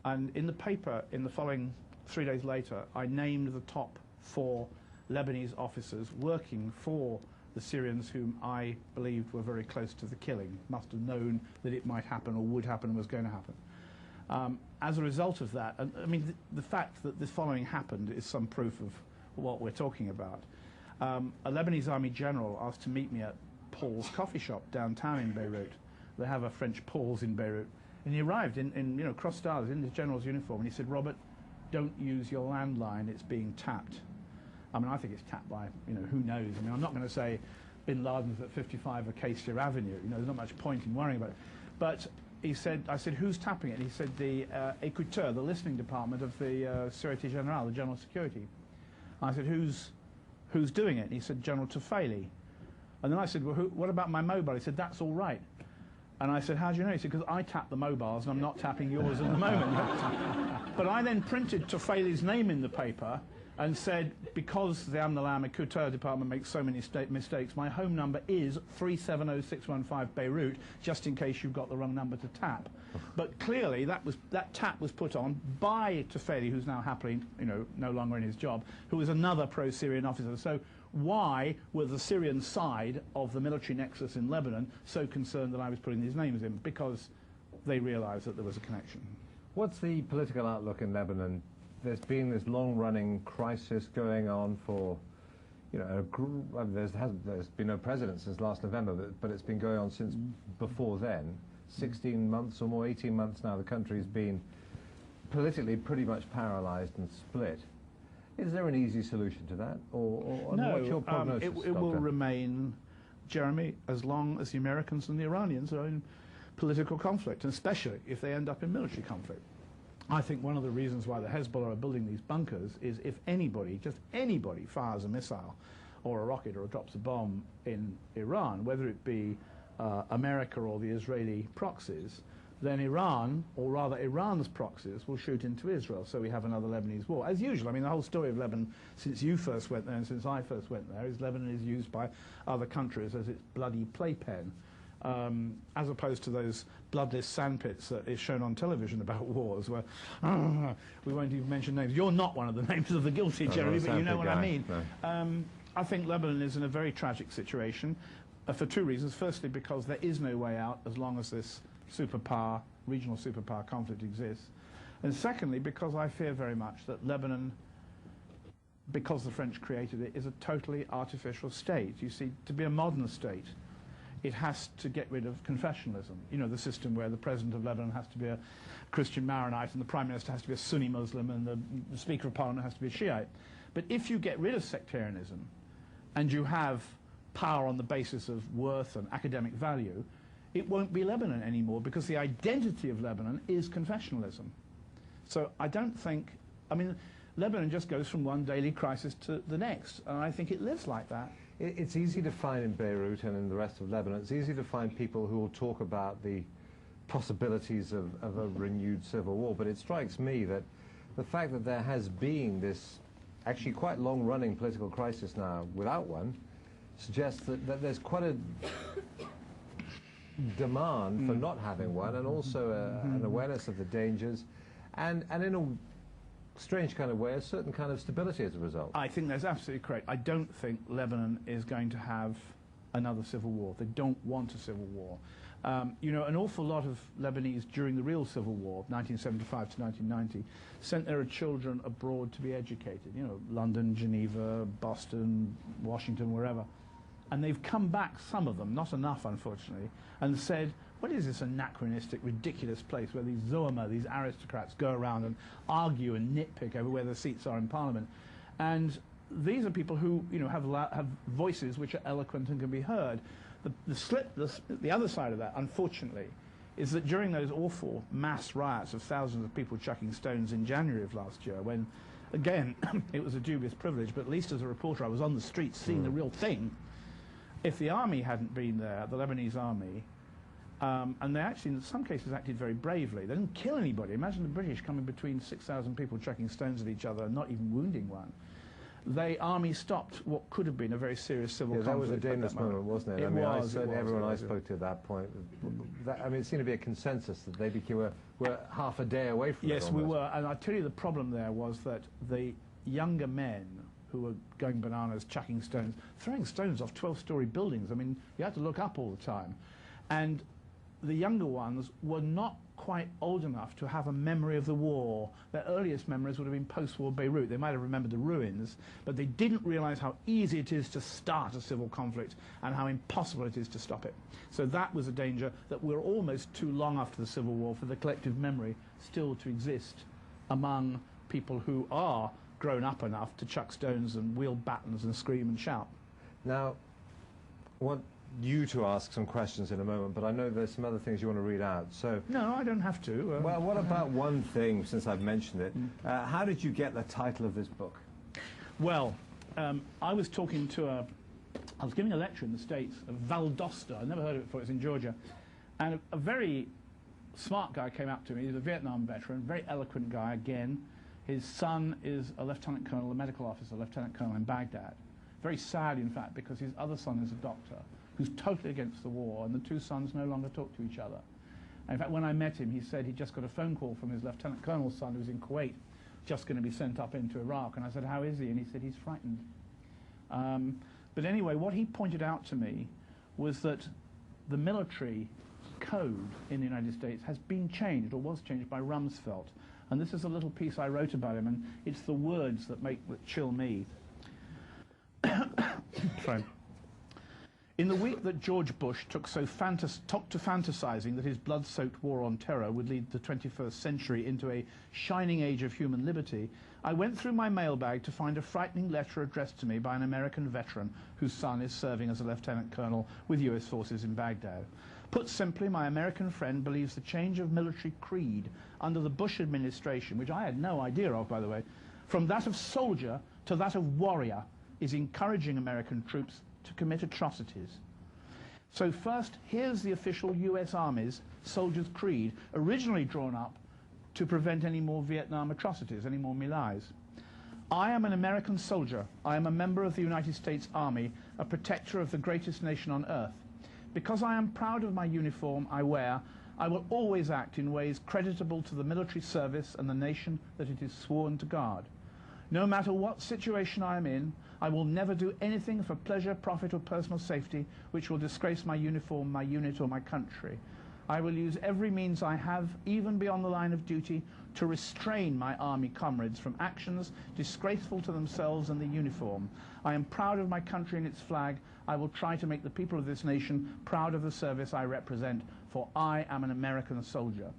And in the paper, in the following 3 days later, I named the top 4 Lebanese officers working for the Syrians whom I believed were very close to the killing, must have known that it might happen or would happen and was going to happen. As a result of that, and I mean, the fact that this following happened is some proof of what we're talking about. A Lebanese army general asked to meet me at Paul's coffee shop downtown in Beirut. They have a French Paul's in Beirut. And he arrived in you know, cross stars in his general's uniform, and he said, "Robert, don't use your landline, it's being tapped." I mean, I think it's tapped by, you know, who knows. I mean, I'm not going to say bin Laden's at 55 Acacia Avenue. You know, there's not much point in worrying about it. But he said, I said, who's tapping it? And he said, the écouteur, the listening department of the Sûreté Générale, the General Security. I said, who's doing it? And he said, General Tufayli. And then I said, well, what about my mobile? He said, that's all right. And I said, how do you know? He said, because I tap the mobiles and I'm not tapping yours at the moment. But I then printed Tufayli's name in the paper and said, because the Amn-Alam Écouteur department makes so many mistakes, my home number is 370615 Beirut, just in case you've got the wrong number to tap. But clearly that tap was put on by Tufayli, who's now happily, you know, no longer in his job, who was another pro-Syrian officer. So why were the Syrian side of the military nexus in Lebanon so concerned that I was putting these names in? Because they realized that there was a connection. What's the political outlook in Lebanon? There's been this long-running crisis going on for, you know, there's been no president since last November, but it's been going on since before then. 16 months or more, 18 months now, the country's been politically pretty much paralyzed and split. Is there an easy solution to that? Or no, what's your prognosis, it will remain, Jeremy, as long as the Americans and the Iranians are in political conflict, and especially if they end up in military conflict. I think one of the reasons why the Hezbollah are building these bunkers is if anybody, just anybody, fires a missile or a rocket or drops a bomb in Iran, whether it be America or the Israeli proxies, then Iran, or rather Iran's proxies, will shoot into Israel. So we have another Lebanese war. As usual, I mean, the whole story of Lebanon, since you first went there and since I first went there, is Lebanon is used by other countries as its bloody playpen. As opposed to those bloodless sandpits that is shown on television about wars, where we won't even mention names. You're not one of the names of the guilty, Jeremy, but you know what I mean. No. I think Lebanon is in a very tragic situation for two reasons. Firstly, because there is no way out as long as this superpower, regional superpower conflict exists. And secondly, because I fear very much that Lebanon, because the French created it, is a totally artificial state. You see, to be a modern state, it has to get rid of confessionalism. You know, the system where the president of Lebanon has to be a Christian Maronite and the prime minister has to be a Sunni Muslim and the speaker of parliament has to be a Shiite. But if you get rid of sectarianism and you have power on the basis of worth and academic value, it won't be Lebanon anymore, because the identity of Lebanon is confessionalism. So I don't think, I mean, Lebanon just goes from one daily crisis to the next, and I think it lives like that. It's easy to find in Beirut and in the rest of Lebanon, it's easy to find people who will talk about the possibilities of a renewed civil war, but it strikes me that the fact that there has been this actually quite long-running political crisis now without one suggests that there's quite a demand for not having one, and also an awareness of the dangers, and in a strange kind of way, a certain kind of stability as a result. I think that's absolutely correct. I don't think Lebanon is going to have another civil war. They don't want a civil war. You know, an awful lot of Lebanese during the real civil war, 1975 to 1990, sent their children abroad to be educated. You know, London, Geneva, Boston, Washington, wherever. And they've come back, some of them, not enough unfortunately, and said, what is this anachronistic, ridiculous place where these Zoama, these aristocrats, go around and argue and nitpick over where their seats are in Parliament? And these are people who, you know, have voices which are eloquent and can be heard. The other side of that, unfortunately, is that during those awful mass riots of thousands of people chucking stones in January of last year, when, again, it was a dubious privilege, but at least as a reporter I was on the streets seeing the real thing. If the army hadn't been there, the Lebanese army, and they actually, in some cases, acted very bravely. They didn't kill anybody. Imagine the British coming between 6,000 people chucking stones at each other and not even wounding one. The army stopped what could have been a very serious civil conflict. That was a dangerous moment, wasn't it? I mean, everyone I spoke to at that point, I mean, it seemed to be a consensus that they were half a day away from it. Yes, we were. And I tell you, the problem there was that the younger men who were going bananas, chucking stones, throwing stones off 12-story buildings. I mean, you had to look up all the time. And the younger ones were not quite old enough to have a memory of the war. Their earliest memories would have been post-war Beirut. They might have remembered the ruins, but they didn't realize how easy it is to start a civil conflict and how impossible it is to stop it. So that was a danger, that we're almost too long after the Civil War for the collective memory still to exist among people who are grown up enough to chuck stones and wield batons and scream and shout. Now, want you to ask some questions in a moment, but I know there's some other things you want to read out. So, No, I don't have to. well, what about one thing, since I've mentioned it? How did you get the title of this book? Well, I was talking to I was giving a lecture in the States of Valdosta. I'd never heard of it before. It's in Georgia. And a very smart guy came up to me. He's a Vietnam veteran, very eloquent guy again. His son is a lieutenant colonel, a medical officer, lieutenant colonel in Baghdad. Very sad, in fact, because his other son is a doctor who's totally against the war, and the two sons no longer talk to each other. And in fact, when I met him, he said he'd just got a phone call from his lieutenant colonel's son who's in Kuwait, just going to be sent up into Iraq. And I said, how is he? And he said, he's frightened. But anyway, what he pointed out to me was that the military code in the United States has been changed, or was changed, by Rumsfeld. And this is a little piece I wrote about him, and it's the words that chill me. Sorry. In the week that George Bush took to fantasizing that his blood-soaked war on terror would lead the 21st century into a shining age of human liberty, I went through my mailbag to find a frightening letter addressed to me by an American veteran whose son is serving as a lieutenant colonel with US forces in Baghdad. Put simply, my American friend believes the change of military creed under the Bush administration, which I had no idea of, by the way, from that of soldier to that of warrior, is encouraging American troops to commit atrocities. So first, here's the official US Army's soldier's creed, originally drawn up to prevent any more Vietnam atrocities, any more My Lais. I am an American soldier. I am a member of the United States Army, a protector of the greatest nation on earth. Because I am proud of my uniform I wear, I will always act in ways creditable to the military service and the nation that it is sworn to guard. No matter what situation I am in, I will never do anything for pleasure, profit, or personal safety which will disgrace my uniform, my unit, or my country. I will use every means I have, even beyond the line of duty, to restrain my army comrades from actions disgraceful to themselves and the uniform. I am proud of my country and its flag. I will try to make the people of this nation proud of the service I represent, for I am an American soldier.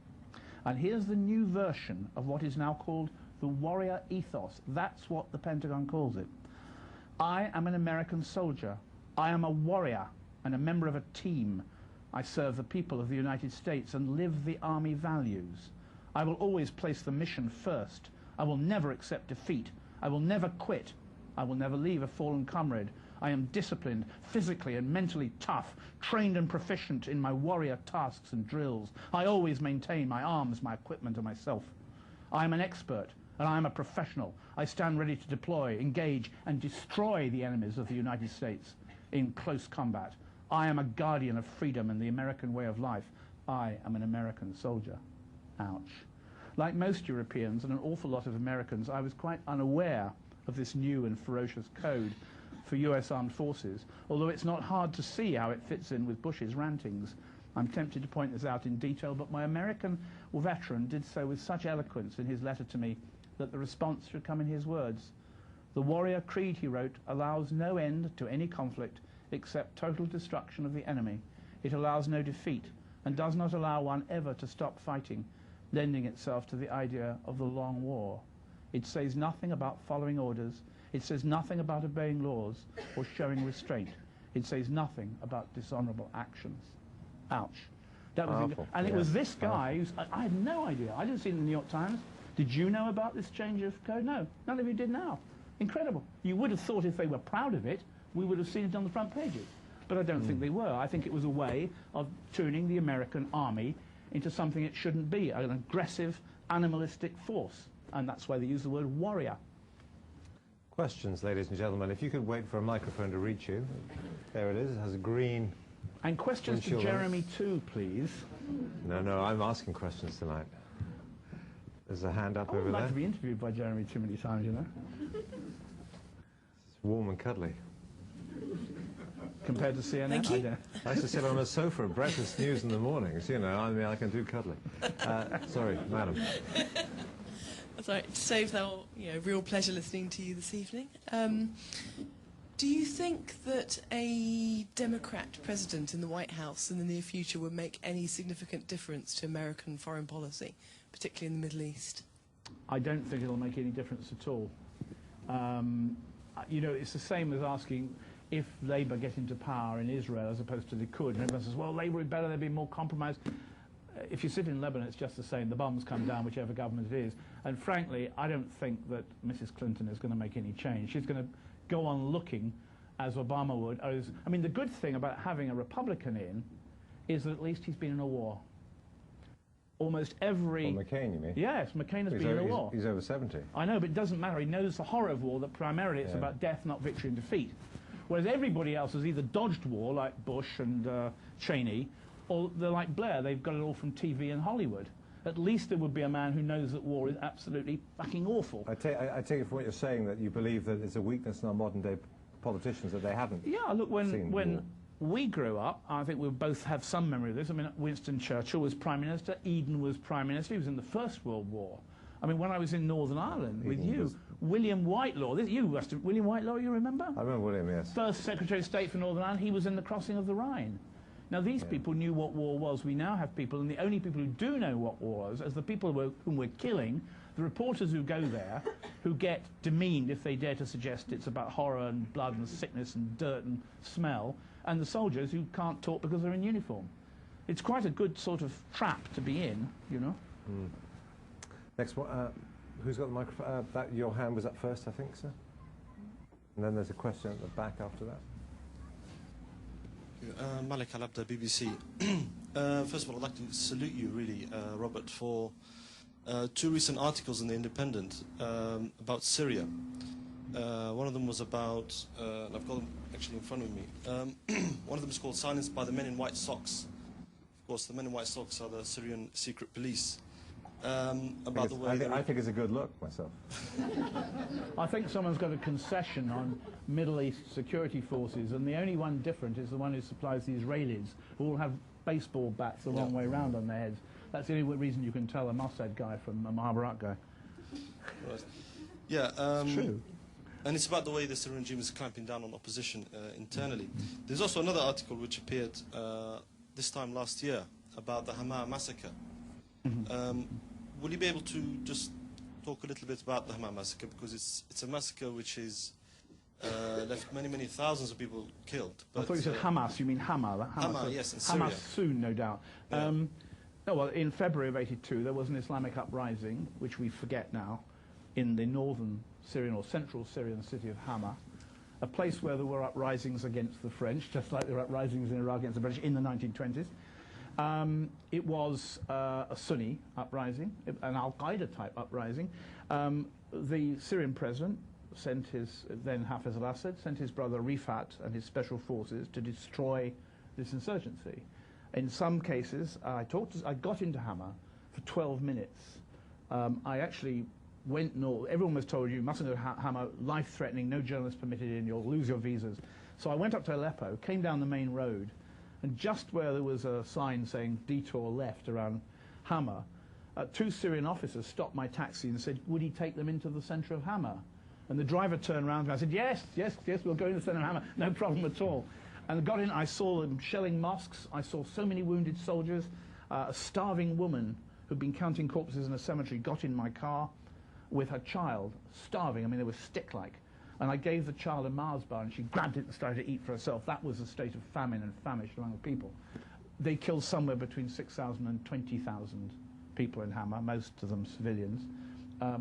And here's the new version of what is now called the warrior ethos. That's what the Pentagon calls it. I am an American soldier. I am a warrior and a member of a team. I serve the people of the United States and live the Army values. I will always place the mission first. I will never accept defeat. I will never quit. I will never leave a fallen comrade. I am disciplined, physically and mentally tough, trained and proficient in my warrior tasks and drills. I always maintain my arms, my equipment, and myself. I am an expert, and I am a professional. I stand ready to deploy, engage, and destroy the enemies of the United States in close combat. I am a guardian of freedom and the American way of life. I am an American soldier. Ouch. Like most Europeans and an awful lot of Americans, I was quite unaware of this new and ferocious code for US armed forces, although it's not hard to see how it fits in with Bush's rantings. I'm tempted to point this out in detail, but my American veteran did so with such eloquence in his letter to me that the response should come in his words. The warrior creed, he wrote, allows no end to any conflict except total destruction of the enemy. It allows no defeat and does not allow one ever to stop fighting, lending itself to the idea of the long war. It says nothing about following orders. It says nothing about obeying laws or showing restraint. It says nothing about dishonorable actions. Ouch. That was and it was this guy who's, I had no idea. I didn't see it in the New York Times. Did you know about this change of code? No, none of you did now. Incredible. You would have thought if they were proud of it, we would have seen it on the front pages. But I don't think they were. I think it was a way of turning the American army into something it shouldn't be, an aggressive, animalistic force. And that's why they use the word warrior. Questions, ladies and gentlemen. If you could wait for a microphone to reach you. There it is. It has a green... And questions to Jeremy too, please. No, I'm asking questions tonight. There's a hand up over there. I would like to be interviewed by Jeremy too many times, you know. It's warm and cuddly. Compared to CNN? Thank you. I used to sit on a sofa at breakfast news in the mornings, you know. I mean, I can do cuddly. Sorry, madam. That's all right. To save that, real pleasure listening to you this evening. Do you think that a Democrat president in the White House in the near future would make any significant difference to American foreign policy, particularly in the Middle East? I don't think it'll make any difference at all. It's the same as asking, if Labour get into power in Israel as opposed to Likud. And everyone says, well, Labour would be better, they'd be more compromised. If you sit in Lebanon, it's just the same. The bombs come down, whichever government it is. And frankly, I don't think that Mrs. Clinton is going to make any change. She's going to go on looking as Obama would. I mean, the good thing about having a Republican in is that at least he's been in a war. Almost every... Well, McCain, you mean? Yes, McCain has been in a war. He's over 70. I know, but it doesn't matter. He knows the horror of war, that primarily it's about death, not victory and defeat. Whereas everybody else has either dodged war, like Bush and Cheney, or they're like Blair. They've got it all from TV and Hollywood. At least there would be a man who knows that war is absolutely fucking awful. I take it from what you're saying that you believe that it's a weakness in our modern-day politicians that they haven't. Yeah, look, when we grew up, I think we both have some memory of this. I mean, Winston Churchill was Prime Minister, Eden was Prime Minister, he was in the First World War. I mean, when I was in Northern Ireland with you, William Whitelaw, William Whitelaw, you remember? I remember William, yes. First Secretary of State for Northern Ireland, he was in the crossing of the Rhine. Now, these people knew what war was. We now have people, and the only people who do know what war was, as the people whom we're killing, the reporters who go there, who get demeaned if they dare to suggest it's about horror and blood and sickness and dirt and smell, and the soldiers who can't talk because they're in uniform. It's quite a good sort of trap to be in, you know. Mm. Next one, who's got the microphone? Your hand was up first, I think, sir. And then there's a question at the back after that. Malik Al-Abda, BBC. First of all, I'd like to salute you, really, Robert, for 2 recent articles in The Independent about Syria. One of them was about, and I've got them actually in front of me, one of them is called Silenced by the Men in White Socks. Of course, the Men in White Socks are the Syrian secret police. About the way I think it's a good look, myself. I think someone's got a concession on Middle East security forces, and the only one different is the one who supplies the Israelis, who all have baseball bats the wrong way round on their heads. That's the only reason you can tell a Mossad guy from a Mahabharat guy. Right. Yeah, it's true. And it's about the way the Syrian regime is clamping down on opposition internally. There's also another article which appeared this time last year about the Hama massacre. Will you be able to just talk a little bit about the Hama massacre, because it's a massacre which is left many thousands of people killed. I thought you said Hamas. You mean Hama? Hama, yes, in Syria. Hamas soon, no doubt. Yeah. No, well, in February of '82, there was an Islamic uprising, which we forget now, in the northern Syrian or central Syrian city of Hama, a place where there were uprisings against the French, just like there were uprisings in Iraq against the British in the 1920s. It was a Sunni uprising, an al-Qaeda type uprising. The Syrian president sent then Hafez al-Assad, sent his brother Rifat and his special forces to destroy this insurgency. In some cases, I got into Hama for 12 minutes. I actually went north. Everyone was told you mustn't go to Hama, life-threatening, no journalists permitted in, you'll lose your visas. So I went up to Aleppo, came down the main road, and just where there was a sign saying detour left around Hama, 2 Syrian officers stopped my taxi and said, would he take them into the centre of Hama? And the driver turned around and I said, yes, we'll go into the centre of Hama, no problem at all. And I got in, I saw them shelling mosques, I saw so many wounded soldiers, a starving woman who'd been counting corpses in a cemetery got in my car with her child, starving. I mean, they were stick-like. And I gave the child a Mars bar, and she grabbed it and started to eat for herself. That was a state of famine and famish among the people. They killed somewhere between 6,000 and 20,000 people in Hama, most of them civilians.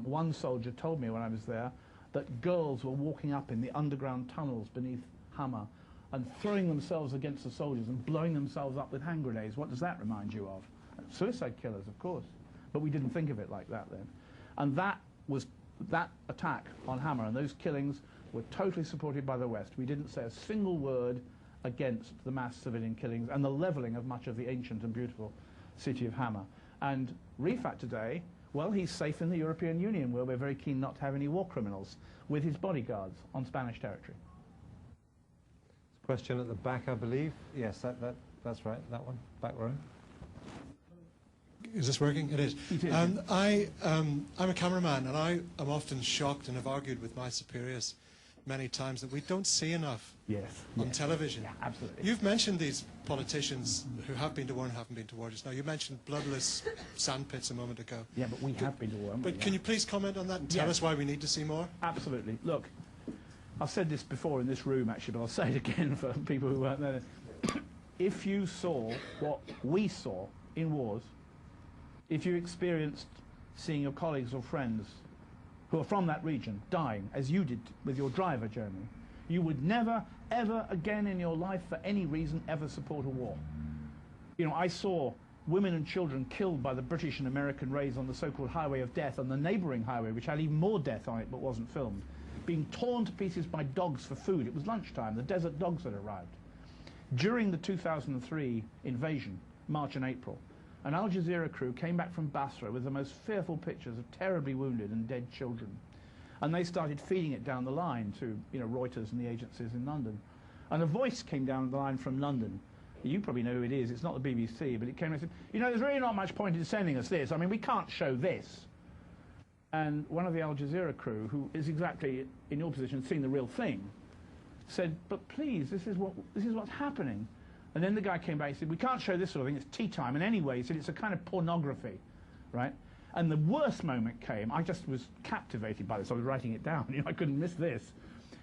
One soldier told me when I was there that girls were walking up in the underground tunnels beneath Hama and throwing themselves against the soldiers and blowing themselves up with hand grenades. What does that remind you of? Suicide killers, of course. But we didn't think of it like that then. And that attack on Hama and those killings were totally supported by the West. We didn't say a single word against the mass civilian killings and the levelling of much of the ancient and beautiful city of Hama. And Rifat today, well, he's safe in the European Union, where we're very keen not to have any war criminals, with his bodyguards on Spanish territory. Question at the back, I believe. Yes, that's right, that one, back row. Is this working? It is. It is. I'm a cameraman, and I am often shocked and have argued with my superiors many times that we don't see enough on television. Yeah, absolutely. You've mentioned these politicians who have been to war and haven't been to war just now. You mentioned bloodless sandpits a moment ago. Yeah, but we have been to war. But can you please comment on that and tell us why we need to see more? Absolutely. Look, I've said this before in this room, actually, but I'll say it again for people who weren't there. If you saw what we saw in wars, if you experienced seeing your colleagues or friends who are from that region dying, as you did with your driver, Jeremy, you would never, ever again in your life, for any reason, ever support a war. You know, I saw women and children killed by the British and American raids on the so-called Highway of Death, and the neighbouring highway, which had even more death on it but wasn't filmed, being torn to pieces by dogs for food. It was lunchtime. The desert dogs had arrived. During the 2003 invasion, March and April, an Al Jazeera crew came back from Basra with the most fearful pictures of terribly wounded and dead children. And they started feeding it down the line to, you know, Reuters and the agencies in London. And a voice came down the line from London. You probably know who it is. It's not the BBC, but it came and said, you know, there's really not much point in sending us this. I mean, we can't show this. And one of the Al Jazeera crew, who is exactly in your position, seeing the real thing, said, but please, this is what's happening. And then the guy came back and said, we can't show this sort of thing, it's tea time. And anyway, he said, it's a kind of pornography, right? And the worst moment came. I just was captivated by this. I was writing it down. You know, I couldn't miss this.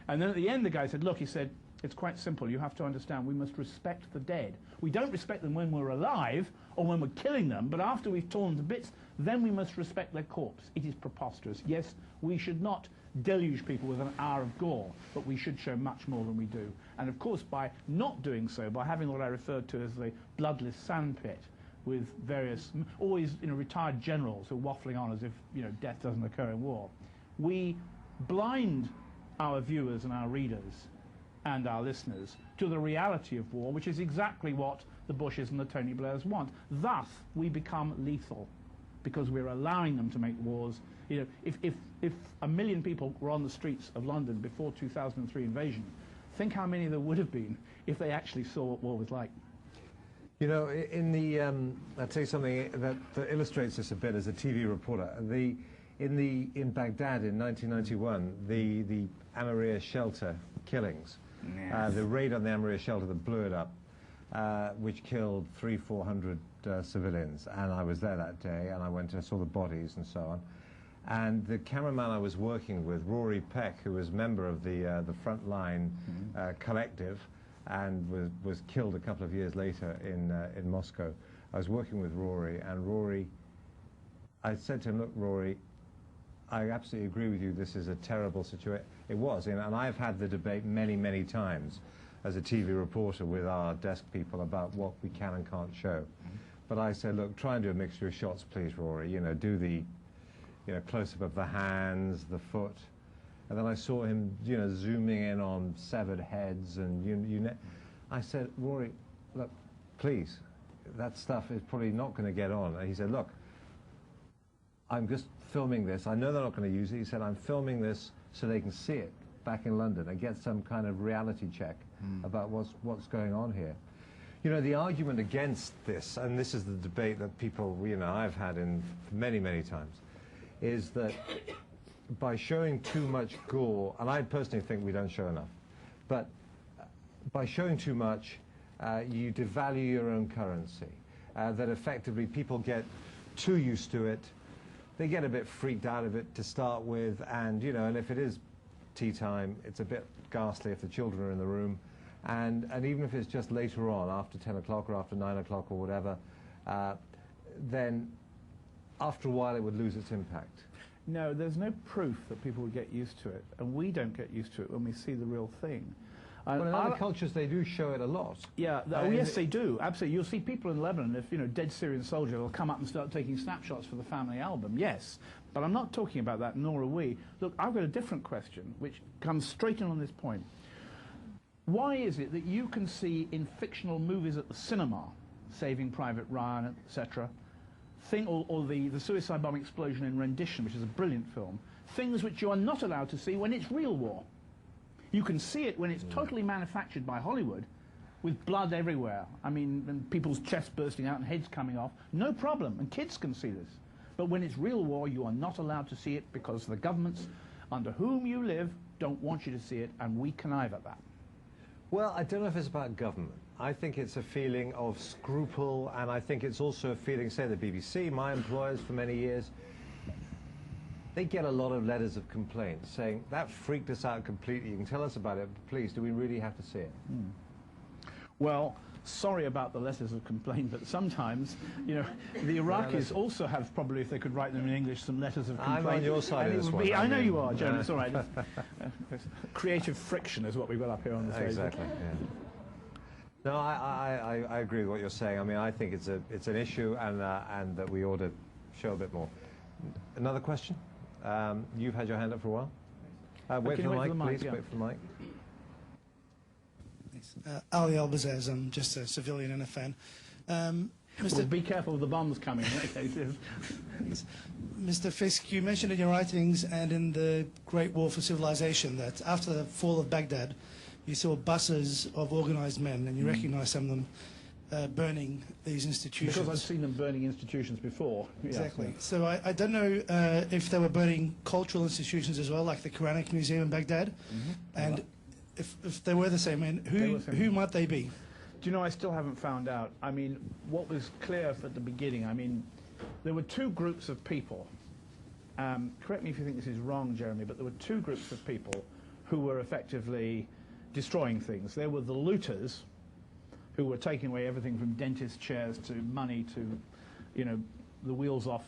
And then at the end, the guy said, look, he said, it's quite simple. You have to understand we must respect the dead. We don't respect them when we're alive or when we're killing them, but after we've torn them to bits, then we must respect their corpse. It is preposterous. Yes, we should not deluge people with an hour of gore, but we should show much more than we do. And of course, by not doing so, by having what I referred to as the bloodless sandpit, with various, always, you know, retired generals who are waffling on as if, you know, death doesn't occur in war, we blind our viewers and our readers and our listeners to the reality of war, which is exactly what the Bushes and the Tony Blairs want. Thus, we become lethal, because we're allowing them to make wars. You know, if 1 million people were on the streets of London before 2003 invasion, think how many there would have been if they actually saw what war was like. You know, in the, I'll tell you something that illustrates this a bit as a TV reporter. In Baghdad in 1991, the Amaria shelter killings, yes. The raid on the Amaria shelter that blew it up, which killed 300-400 civilians, and I was there that day, and I went and saw the bodies and so on. And the cameraman I was working with, Rory Peck, who was member of the Frontline collective, and was killed a couple of years later in Moscow. I was working with Rory, and Rory, I said to him, look, Rory, I absolutely agree with you, this is a terrible situation. It was, and I've had the debate many, many times as a TV reporter with our desk people about what we can and can't show. But I said, look, try and do a mixture of shots, please, Rory. You know, do the, you know, close-up of the hands, the foot. And then I saw him, you know, zooming in on severed heads, and I said, Rory, look, please, that stuff is probably not going to get on. And he said, look, I'm just filming this. I know they're not going to use it. He said, I'm filming this so they can see it back in London and get some kind of reality check about what's going on here. You know, the argument against this, and this is the debate that people, you know, I've had in many, many times, is that by showing too much gore, and I personally think we don't show enough, but by showing too much, you devalue your own currency, that effectively people get too used to it, they get a bit freaked out of it to start with, and, you know, and if it is tea time, it's a bit ghastly if the children are in the room, and even if it's just later on, after 10 o'clock or after 9 o'clock or whatever, then after a while it would lose its impact. No, there's no proof that people would get used to it, and we don't get used to it when we see the real thing. Well, in other cultures, they do show it a lot. Yeah, oh yes, they do, absolutely. You'll see people in Lebanon, if, you know, dead Syrian soldier will come up and start taking snapshots for the family album, yes. But I'm not talking about that, nor are we. Look, I've got a different question, which comes straight in on this point. Why is it that you can see in fictional movies at the cinema, Saving Private Ryan, etc., or the suicide bomb explosion in Rendition, which is a brilliant film, things which you are not allowed to see when it's real war? You can see it when it's totally manufactured by Hollywood, with blood everywhere. I mean, and people's chests bursting out and heads coming off. No problem, and kids can see this. But when it's real war, you are not allowed to see it because the governments under whom you live don't want you to see it, and we connive at that. Well, I don't know if it's about government. I think it's a feeling of scruple, and I think it's also a feeling, say, the BBC, my employers for many years, they get a lot of letters of complaint saying, that freaked us out completely. You can tell us about it, but please, do we really have to see it? Well, sorry about the letters of complaint, but sometimes, you know, the Iraqis also have probably, if they could write them in English, some letters of complaint. I'm on your side of this one. I know you are, Joan, it's all right. Creative friction is what we've got up here on the stage. Exactly, yeah. No, I agree with what you're saying. I mean, I think it's an issue, and that we ought to show a bit more. Another question? You've had your hand up for a while. Wait for the mic, please. Yeah. Wait for the mic. Ali Albazez, I'm just a civilian and a fan. Well, be careful of the bombs coming. Mr. Fisk, you mentioned in your writings and in the Great War for Civilization that after the fall of Baghdad, you saw buses of organized men, and you recognize some of them burning these institutions. Because I've seen them burning institutions before. Exactly. Yes. So I don't know if they were burning cultural institutions as well, like the Quranic Museum in Baghdad, and if they were the same men, who might they be? Do you know, I still haven't found out. I mean, what was clear at the beginning, I mean, there were two groups of people. Correct me if you think this is wrong, Jeremy, but there were two groups of people who were effectively destroying things. There were the looters, who were taking away everything from dentist chairs to money to, you know, the wheels off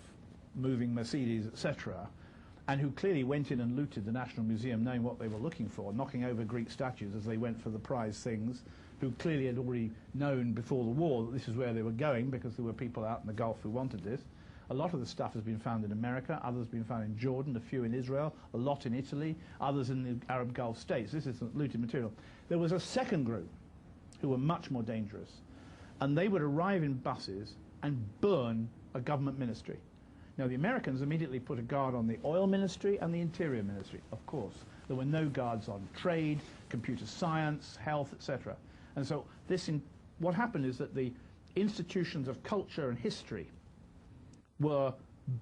moving Mercedes, etc., and who clearly went in and looted the National Museum knowing what they were looking for, knocking over Greek statues as they went for the prize things, who clearly had already known before the war that this is where they were going because there were people out in the Gulf who wanted this. A lot of the stuff has been found in America, others have been found in Jordan, a few in Israel, a lot in Italy, others in the Arab Gulf states. This isn't looted material. There was a second group who were much more dangerous, and they would arrive in buses and burn a government ministry. Now, the Americans immediately put a guard on the oil ministry and the interior ministry, of course. There were no guards on trade, computer science, health, etc. And so what happened is that the institutions of culture and history were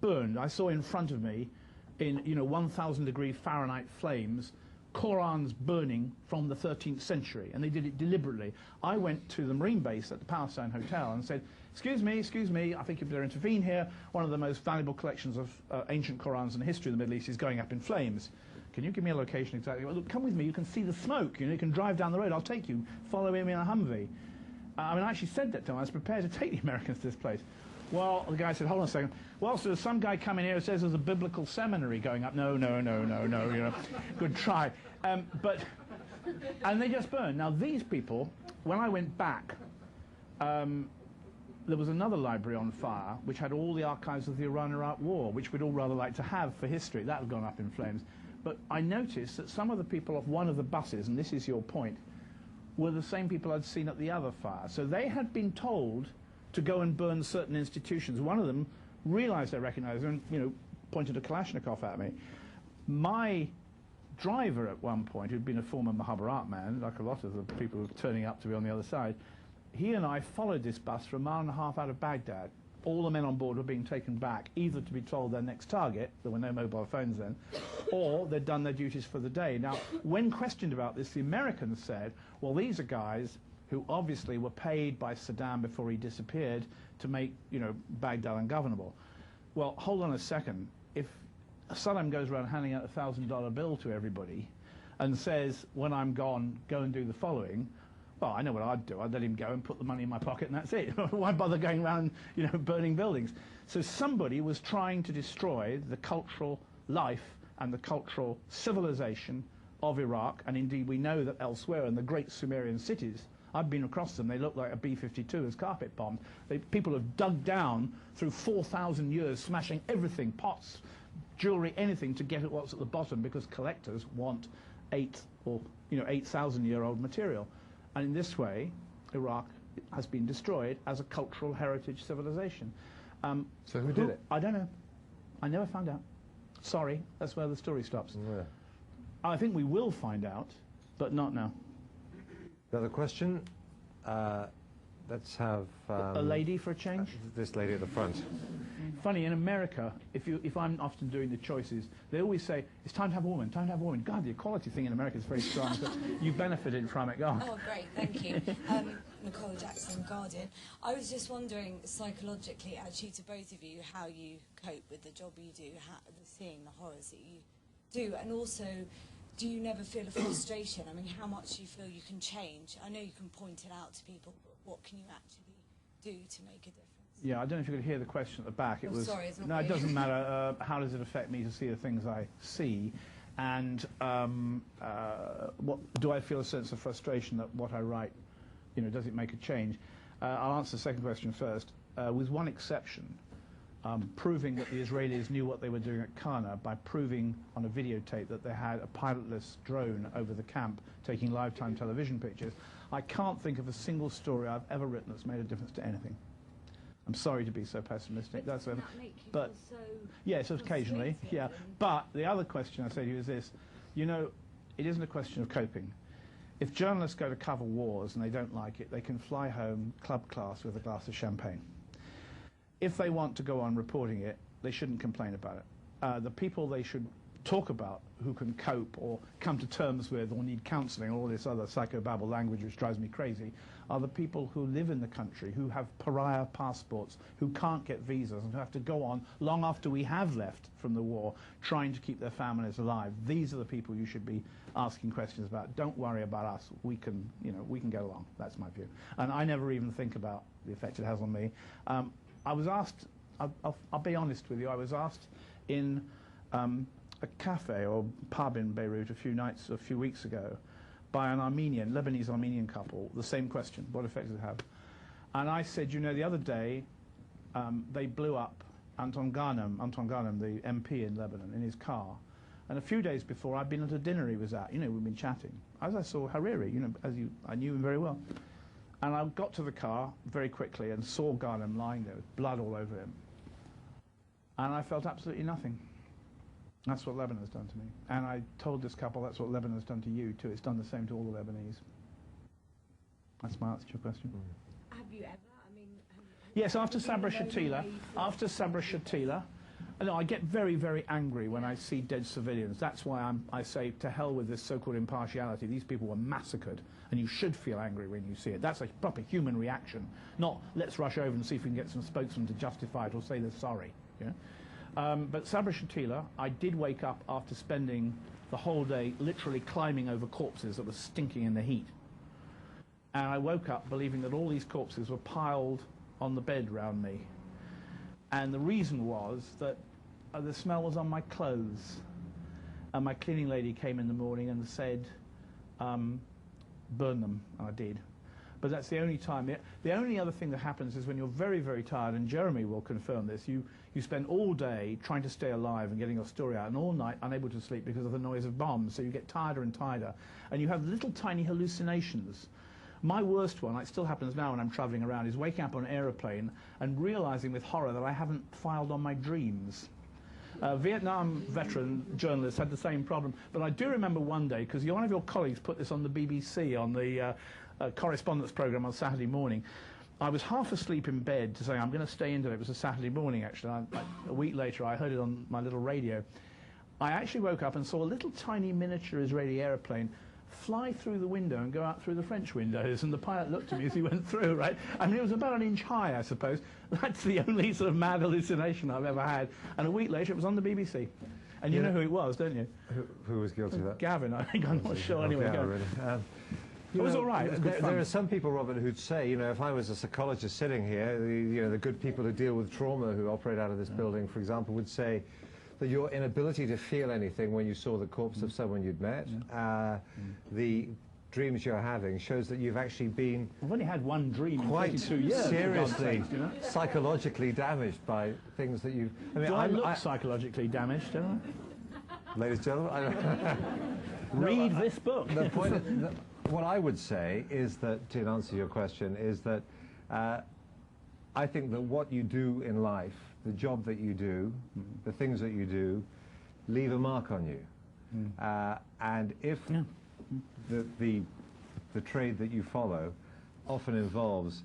burned. I saw in front of me, in 1,000-degree Fahrenheit flames, Korans burning from the 13th century, and they did it deliberately. I went to the Marine base at the Palestine Hotel and said, excuse me, I think you better intervene here. One of the most valuable collections of ancient Korans and history of the Middle East is going up in flames. Can you give me a location exactly? Well, look, come with me, you can see the smoke, you can drive down the road, I'll take you, follow me in a Humvee. I mean, I actually said that to him, I was prepared to take the Americans to this place. Well, the guy said, hold on a second. Well, so there's some guy coming here who says there's a biblical seminary going up. No, good try. And they just burned. Now, these people, when I went back, there was another library on fire which had all the archives of the Iran-Iraq War, which we'd all rather like to have for history. That had gone up in flames. But I noticed that some of the people off one of the buses, and this is your point, were the same people I'd seen at the other fire. So they had been told to go and burn certain institutions. One of them realized I recognized her and, pointed a Kalashnikov at me. My driver at one point, who'd been a former Mahabharat man, like a lot of the people who were turning up to be on the other side, he and I followed this bus for a mile and a half out of Baghdad. All the men on board were being taken back, either to be told their next target, there were no mobile phones then, or they'd done their duties for the day. Now, when questioned about this, the Americans said, well, these are guys who obviously were paid by Saddam before he disappeared to make, Baghdad ungovernable. Well, hold on a second. If Saddam goes around handing out a $1,000 bill to everybody and says, when I'm gone, go and do the following, well, I know what I'd do. I'd let him go and put the money in my pocket and that's it. Why bother going around, burning buildings? So somebody was trying to destroy the cultural life and the cultural civilization of Iraq, and indeed we know that elsewhere in the great Sumerian cities, I've been across them, they look like a B-52 as carpet bombed. People have dug down through 4,000 years, smashing everything, pots, jewelry, anything to get at what's at the bottom, because collectors want 8,000-year-old material. And in this way, Iraq has been destroyed as a cultural heritage civilization. So who did it? I don't know. I never found out. Sorry, that's where the story stops. Yeah. I think we will find out, but not now. Another question? Let's have... a lady for a change? This lady at the front. Funny, in America, if I'm often doing the choices, they always say, it's time to have a woman, time to have a woman. God, the equality thing in America is very strong, so you benefited from it. Go on. Oh, great, thank you. Nicole Jackson, Guardian. I was just wondering, psychologically, actually, to both of you, how you cope with the job you do, seeing the horrors that you do, and also, do you never feel a frustration? I mean, how much do you feel you can change? I know you can point it out to people, but what can you actually do to make a difference? Yeah, I don't know if you could hear the question at the back. It was, sorry, it's not no, it really. doesn't matter. How does it affect me to see the things I see? And what do I feel a sense of frustration that what I write, you know, does it make a change? I'll answer the second question first. With one exception, proving that the Israelis knew what they were doing at Kana by proving on a videotape that they had a pilotless drone over the camp taking lifetime television pictures. I can't think of a single story I've ever written that's made a difference to anything. I'm sorry to be so pessimistic. But doesn't that make you feel so yes, occasionally, yeah. But the other question I say to you is this: you know, it isn't a question of coping. If journalists go to cover wars and they don't like it, they can fly home club class with a glass of champagne. If they want to go on reporting it, they shouldn't complain about it. The people they should talk about who can cope or come to terms with or need counselling, all this other psychobabble language which drives me crazy, are the people who live in the country, who have pariah passports, who can't get visas and who have to go on long after we have left from the war trying to keep their families alive. These are the people you should be asking questions about. Don't worry about us. We can, you know, we can get along. That's my view. And I never even think about the effect it has on me. I was asked, I'll be honest with you, I was asked in a cafe or pub in Beirut a few weeks ago by an Lebanese Armenian couple, the same question: what effect does it have? And I said, you know, the other day they blew up Anton Ghanem, the MP in Lebanon, in his car. And a few days before, I'd been at a dinner he was at. You know, we'd been chatting. As I saw Hariri, you know, I knew him very well. And I got to the car very quickly and saw Ghanem lying there with blood all over him. And I felt absolutely nothing. That's what Lebanon has done to me. And I told this couple that's what Lebanon has done to you too. It's done the same to all the Lebanese. That's my answer to your question. Have you ever? I mean, yes, after Sabra Shatila, no, I get very, very angry when I see dead civilians. That's why I say to hell with this so-called impartiality. These people were massacred, and you should feel angry when you see it. That's a proper human reaction, not let's rush over and see if we can get some spokesmen to justify it or say they're sorry. Yeah? But Sabra Shatila, I did wake up after spending the whole day literally climbing over corpses that were stinking in the heat. And I woke up believing that all these corpses were piled on the bed round me. And the reason was that the smell was on my clothes. And my cleaning lady came in the morning and said, burn them. And I did. But that's the only time. The only other thing that happens is when you're very, very tired, and Jeremy will confirm this, you spend all day trying to stay alive and getting your story out, and all night unable to sleep because of the noise of bombs, so you get tireder and tireder, and you have little tiny hallucinations. My worst one, it still happens now when I'm travelling around, is waking up on an aeroplane and realising with horror that I haven't filed on my dreams. Vietnam veteran journalists had the same problem, but I do remember one day, because one of your colleagues put this on the BBC, on the correspondents programme on Saturday morning. I was half asleep in bed to say I'm going to stay in today. It was a Saturday morning, actually. A week later, I heard it on my little radio. I actually woke up and saw a little tiny miniature Israeli aeroplane fly through the window and go out through the French windows, and the pilot looked at me as he went through, right? I mean, it was about an inch high, I suppose. That's the only sort of mad hallucination I've ever had. And a week later, it was on the BBC. And you know who it was, don't you? Who was guilty of that? Gavin, I think. I'm not sure. Anyway, yeah, really. It was all right. There are some people, Robert, who'd say, you know, if I was a psychologist sitting here, the good people who deal with trauma, who operate out of this building, for example, would say that your inability to feel anything when you saw the corpse of someone you'd met, the dreams you're having, shows that you've actually been... I've only had one dream quite in 22 years. Seriously, psychologically damaged by things that you've... I mean, do I look psychologically damaged, don't I? Ladies and gentlemen, read this book. The point what I would say is that, in answer to your question, is that I think that what you do in life, the job that you do, the things that you do, leave a mark on you. And if the trade that you follow often involves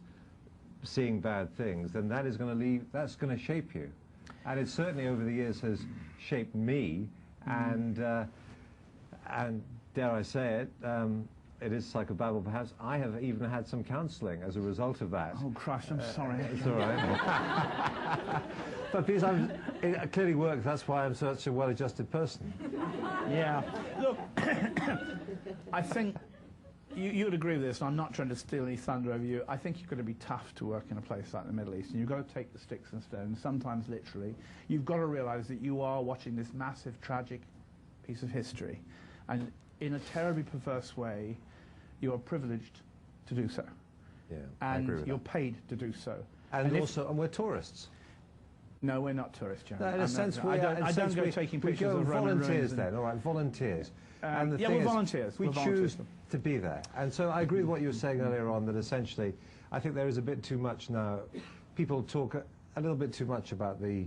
seeing bad things, then that is going to that's going to shape you. And it certainly over the years has shaped me, and dare I say it, it is psychobabble. Perhaps I have even had some counselling as a result of that. Oh, Christ, I'm sorry. It's all right. But because it clearly works, that's why I'm such a well-adjusted person. Yeah. Look, I think you would agree with this, and I'm not trying to steal any thunder over you. I think you've got to be tough to work in a place like the Middle East, and you've got to take the sticks and stones, sometimes literally. You've got to realise that you are watching this massive, tragic piece of history, and in a terribly perverse way, you are privileged to do so. Yeah, I agree with and you're that. paid to do so. And we're tourists. No, we're not tourists, Jeremy. No, in a sense, I don't go taking pictures of Roman volunteers ruins. then, all right, volunteers. And the yeah, thing we're is, volunteers. We We're choose volunteers. to be there. And so I agree with what you were saying earlier on, that essentially, I think there is a bit too much now. People talk a little bit too much about the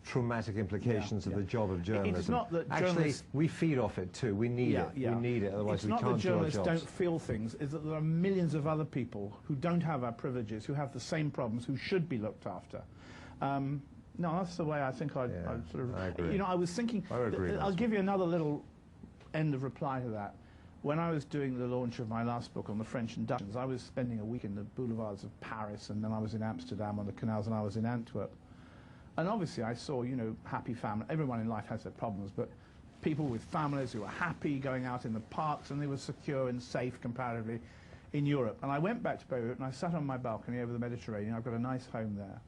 traumatic implications of the job of journalism. It's not that actually, journalists... we feed off it too. We need it. We need it, otherwise we can't do our jobs. It's not that journalists don't feel things, it's that there are millions of other people who don't have our privileges, who have the same problems, who should be looked after. No, that's the way I think I'd sort of... I agree. You know, I was thinking... I'll give you another little end of reply to that. When I was doing the launch of my last book on the French and Dutch, I was spending a week in the boulevards of Paris, and then I was in Amsterdam on the canals, and I was in Antwerp. And obviously I saw, you know, happy families. Everyone in life has their problems, but people with families who were happy going out in the parks, and they were secure and safe comparatively in Europe. And I went back to Beirut, and I sat on my balcony over the Mediterranean. I've got a nice home there.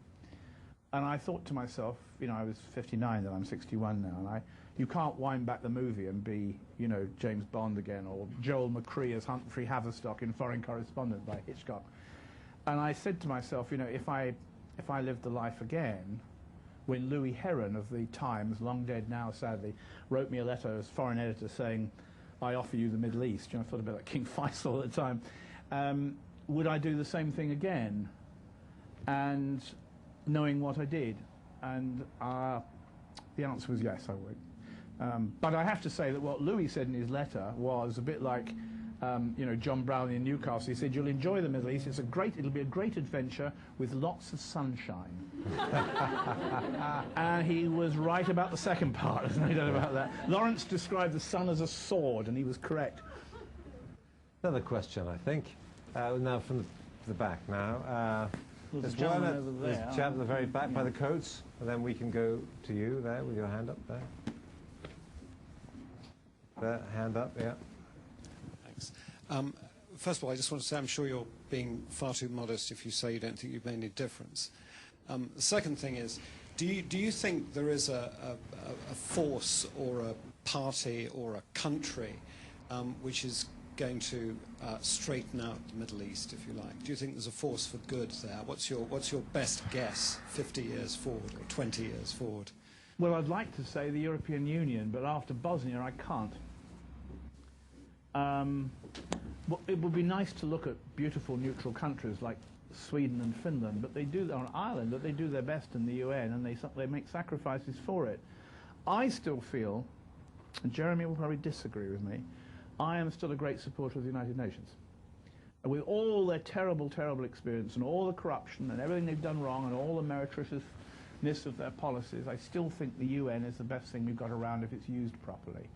And I thought to myself, you know, I was 59 then, I'm 61 now, and you can't wind back the movie and be, you know, James Bond again, or Joel McCrea as Humphrey Haverstock in Foreign Correspondent by Hitchcock. And I said to myself, you know, if I lived the life again, when Louis Heron of the Times, long dead now sadly, wrote me a letter as foreign editor saying, I offer you the Middle East, you know, I thought a bit like King Faisal at the time, would I do the same thing again? And knowing what I did, and the answer was yes, I would. But I have to say that what Louis said in his letter was a bit like, you know, John Brown in Newcastle. He said, "You'll enjoy the Middle East. It'll be a great adventure with lots of sunshine." And he was right about the second part. There's no doubt about that. Lawrence described the sun as a sword, and he was correct. Another question, I think. Now from the back now. There's one at the chap at the very back by the coats, and then we can go to you there with your hand up there. There, hand up, yeah. Thanks. First of all, I just want to say I'm sure you're being far too modest if you say you don't think you've made any difference. The second thing is, do you think there is a force or a party or a country which is going to straighten out the Middle East, if you like? Do you think there's a force for good there? What's your best guess 50 years forward or 20 years forward? Well, I'd like to say the European Union, but after Bosnia I can't. It would be nice to look at beautiful neutral countries like Sweden and Finland, but they do, on Ireland, that they do their best in the UN, and they make sacrifices for it. I still feel, and Jeremy will probably disagree with me, I am still a great supporter of the United Nations. And with all their terrible, terrible experience and all the corruption and everything they've done wrong and all the meritoriousness of their policies, I still think the UN is the best thing we've got around if it's used properly.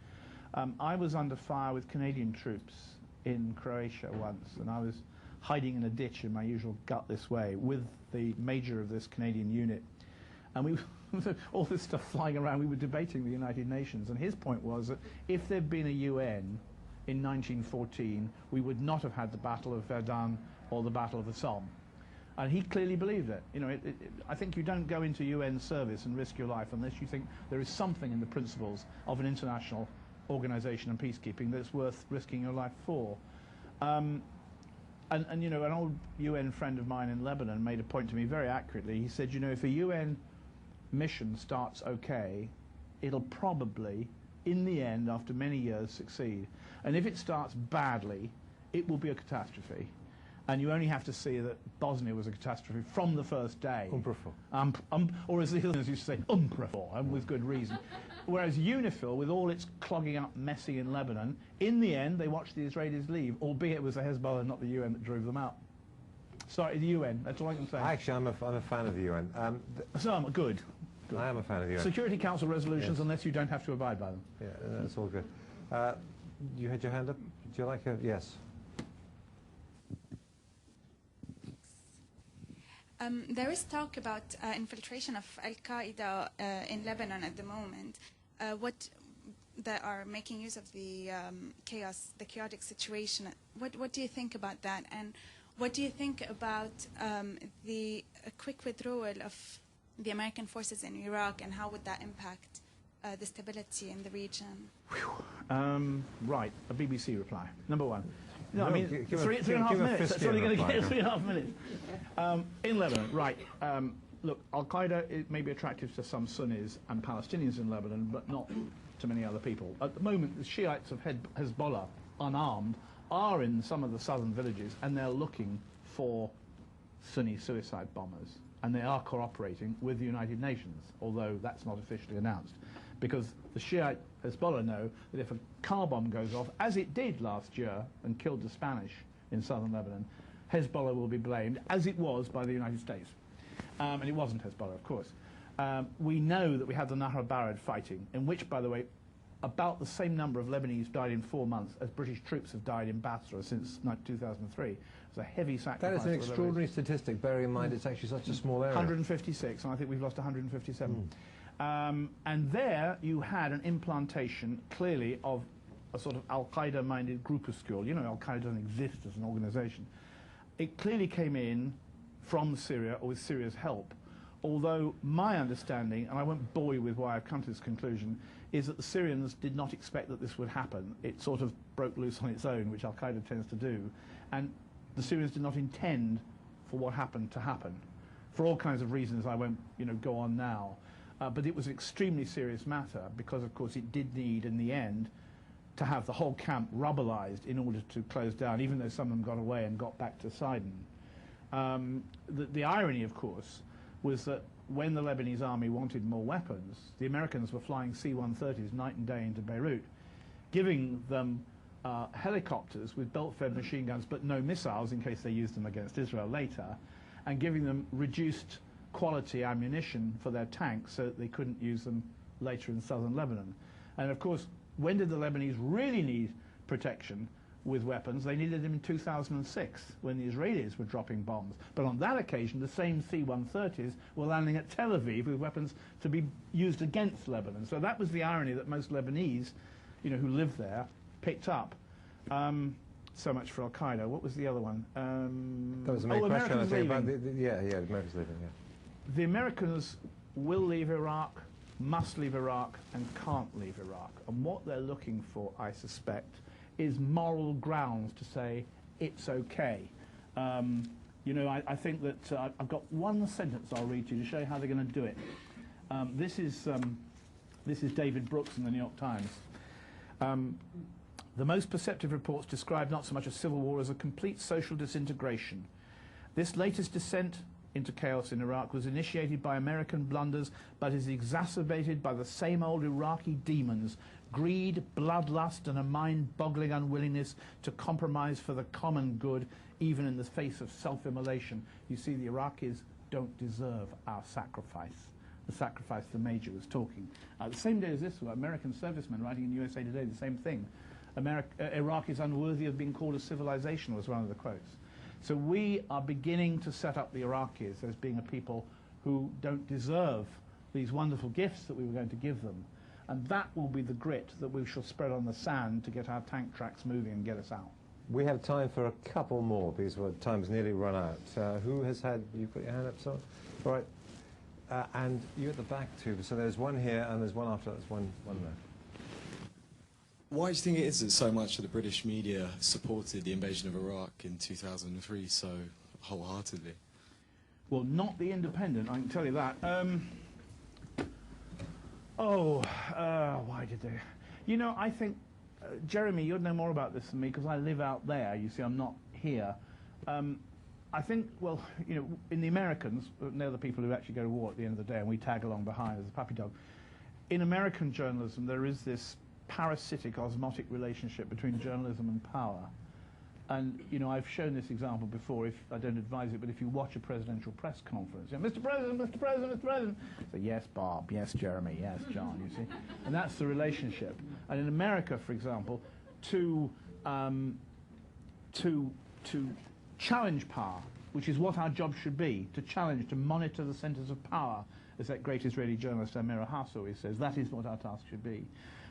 I was under fire with Canadian troops in Croatia once, and I was hiding in a ditch in my usual gut this way with the major of this Canadian unit. And we, all this stuff flying around, we were debating the United Nations, and his point was that if there'd been a UN in 1914, we would not have had the Battle of Verdun or the Battle of the Somme. And he clearly believed it. You know, I think you don't go into UN service and risk your life unless you think there is something in the principles of an international organisation and peacekeeping that's worth risking your life for. And you know, an old UN friend of mine in Lebanon made a point to me very accurately. He said, you know, if a UN mission starts okay, it'll probably, in the end, after many years, succeed. And if it starts badly, it will be a catastrophe. And you only have to see that Bosnia was a catastrophe from the first day. Or as the Hillers used to say, and with good reason. Whereas UNIFIL, with all its clogging up messy in Lebanon, in the end, they watched the Israelis leave, albeit it was the Hezbollah, not the UN, that drove them out. Sorry, the UN, that's all I can say. Actually, I'm a fan of the UN. So I'm good. I am a fan of the UN. Security Council resolutions, unless you don't have to abide by them. Yeah, that's all good. You had your hand up? Do you like a... Yes. There is talk about infiltration of Al-Qaeda in Lebanon at the moment. That are making use of the the chaotic situation. What do you think about that? And what do you think about the quick withdrawal of the American forces in Iraq, and how would that impact the stability in the region? Right, a BBC reply. Number one. No, No, I mean, three and a half minutes. That's only going to get 3.5 minutes. In Lebanon, right. Look, Al-Qaeda may be attractive to some Sunnis and Palestinians in Lebanon, but not to many other people. At the moment, the Shiites of Hezbollah, unarmed, are in some of the southern villages, and they're looking for Sunni suicide bombers. And they are cooperating with the United Nations, although that's not officially announced. Because the Shiite Hezbollah know that if a car bomb goes off, as it did last year and killed the Spanish in southern Lebanon, Hezbollah will be blamed, as it was by the United States. And it wasn't Hezbollah, of course. We know that we had the Nahar Barad fighting, in which, by the way, about the same number of Lebanese died in 4 months as British troops have died in Basra since 2003. It was a heavy sacrifice. That is an extraordinary statistic, bearing in mind it's actually such a small area. 156, and I think we've lost 157. And there you had an implantation, clearly, of a sort of Al-Qaeda-minded groupuscule. You know, Al-Qaeda doesn't exist as an organization. It clearly came in from Syria, or with Syria's help, although my understanding, and I won't bore you with why I've come to this conclusion, is that the Syrians did not expect that this would happen. It sort of broke loose on its own, which Al-Qaeda tends to do, and the Syrians did not intend for what happened to happen, for all kinds of reasons I won't, go on now. But it was an extremely serious matter because, of course, it did need, in the end, to have the whole camp rubberized in order to close down, even though some of them got away and got back to Sidon. The irony, of course, was that when the Lebanese army wanted more weapons, the Americans were flying C-130s night and day into Beirut, giving them helicopters with belt-fed machine guns, but no missiles in case they used them against Israel later, and giving them reduced quality ammunition for their tanks so that they couldn't use them later in southern Lebanon. And of course, when did the Lebanese really need protection with weapons? They needed them in 2006 when the Israelis were dropping bombs. But on that occasion, the same C-130s were landing at Tel Aviv with weapons to be used against Lebanon. So that was the irony that most Lebanese, who lived there, picked up. So much for Al-Qaeda. What was the other one? That was the main question, I think, about the Americans leaving, yeah. The Americans will leave Iraq, must leave Iraq, and can't leave Iraq. And what they're looking for, I suspect, is moral grounds to say it's okay. I think that I've got one sentence I'll read to you to show you how they're going to do it. This is David Brooks in the New York Times. The most perceptive reports describe not so much a civil war as a complete social disintegration. This latest descent into chaos in Iraq was initiated by American blunders, but is exacerbated by the same old Iraqi demons: greed, bloodlust, and a mind-boggling unwillingness to compromise for the common good, even in the face of self-immolation. You see, the Iraqis don't deserve our sacrifice. The sacrifice the Major was talking. The same day as this, American servicemen writing in USA Today, the same thing. Iraq is unworthy of being called a civilization, was one of the quotes. So we are beginning to set up the Iraqis as being a people who don't deserve these wonderful gifts that we were going to give them. And that will be the grit that we shall spread on the sand to get our tank tracks moving and get us out. We have time for a couple more because time's nearly run out. Who has had... You put your hand up, so. All right. And you at the back, too. So there's one here and there's one after that. There's one there. Why do you think it is that so much of the British media supported the invasion of Iraq in 2003 so wholeheartedly? Well, not The Independent, I can tell you that. Why did they? I think, Jeremy, you'd know more about this than me because I live out there. You see, I'm not here. I think, in the Americans, they're the people who actually go to war at the end of the day, and we tag along behind as a puppy dog. In American journalism, there is this parasitic, osmotic relationship between journalism and power. And, I've shown this example before. If I don't advise it, but if you watch a presidential press conference, Mr. President, Mr. President, Mr. President, so yes, Bob, yes, Jeremy, yes, John, you see. And that's the relationship. And in America, for example, to challenge power which is what our job should be, to challenge, to monitor the centres of power, as that great Israeli journalist Amira Haas always says. That is what our task should be.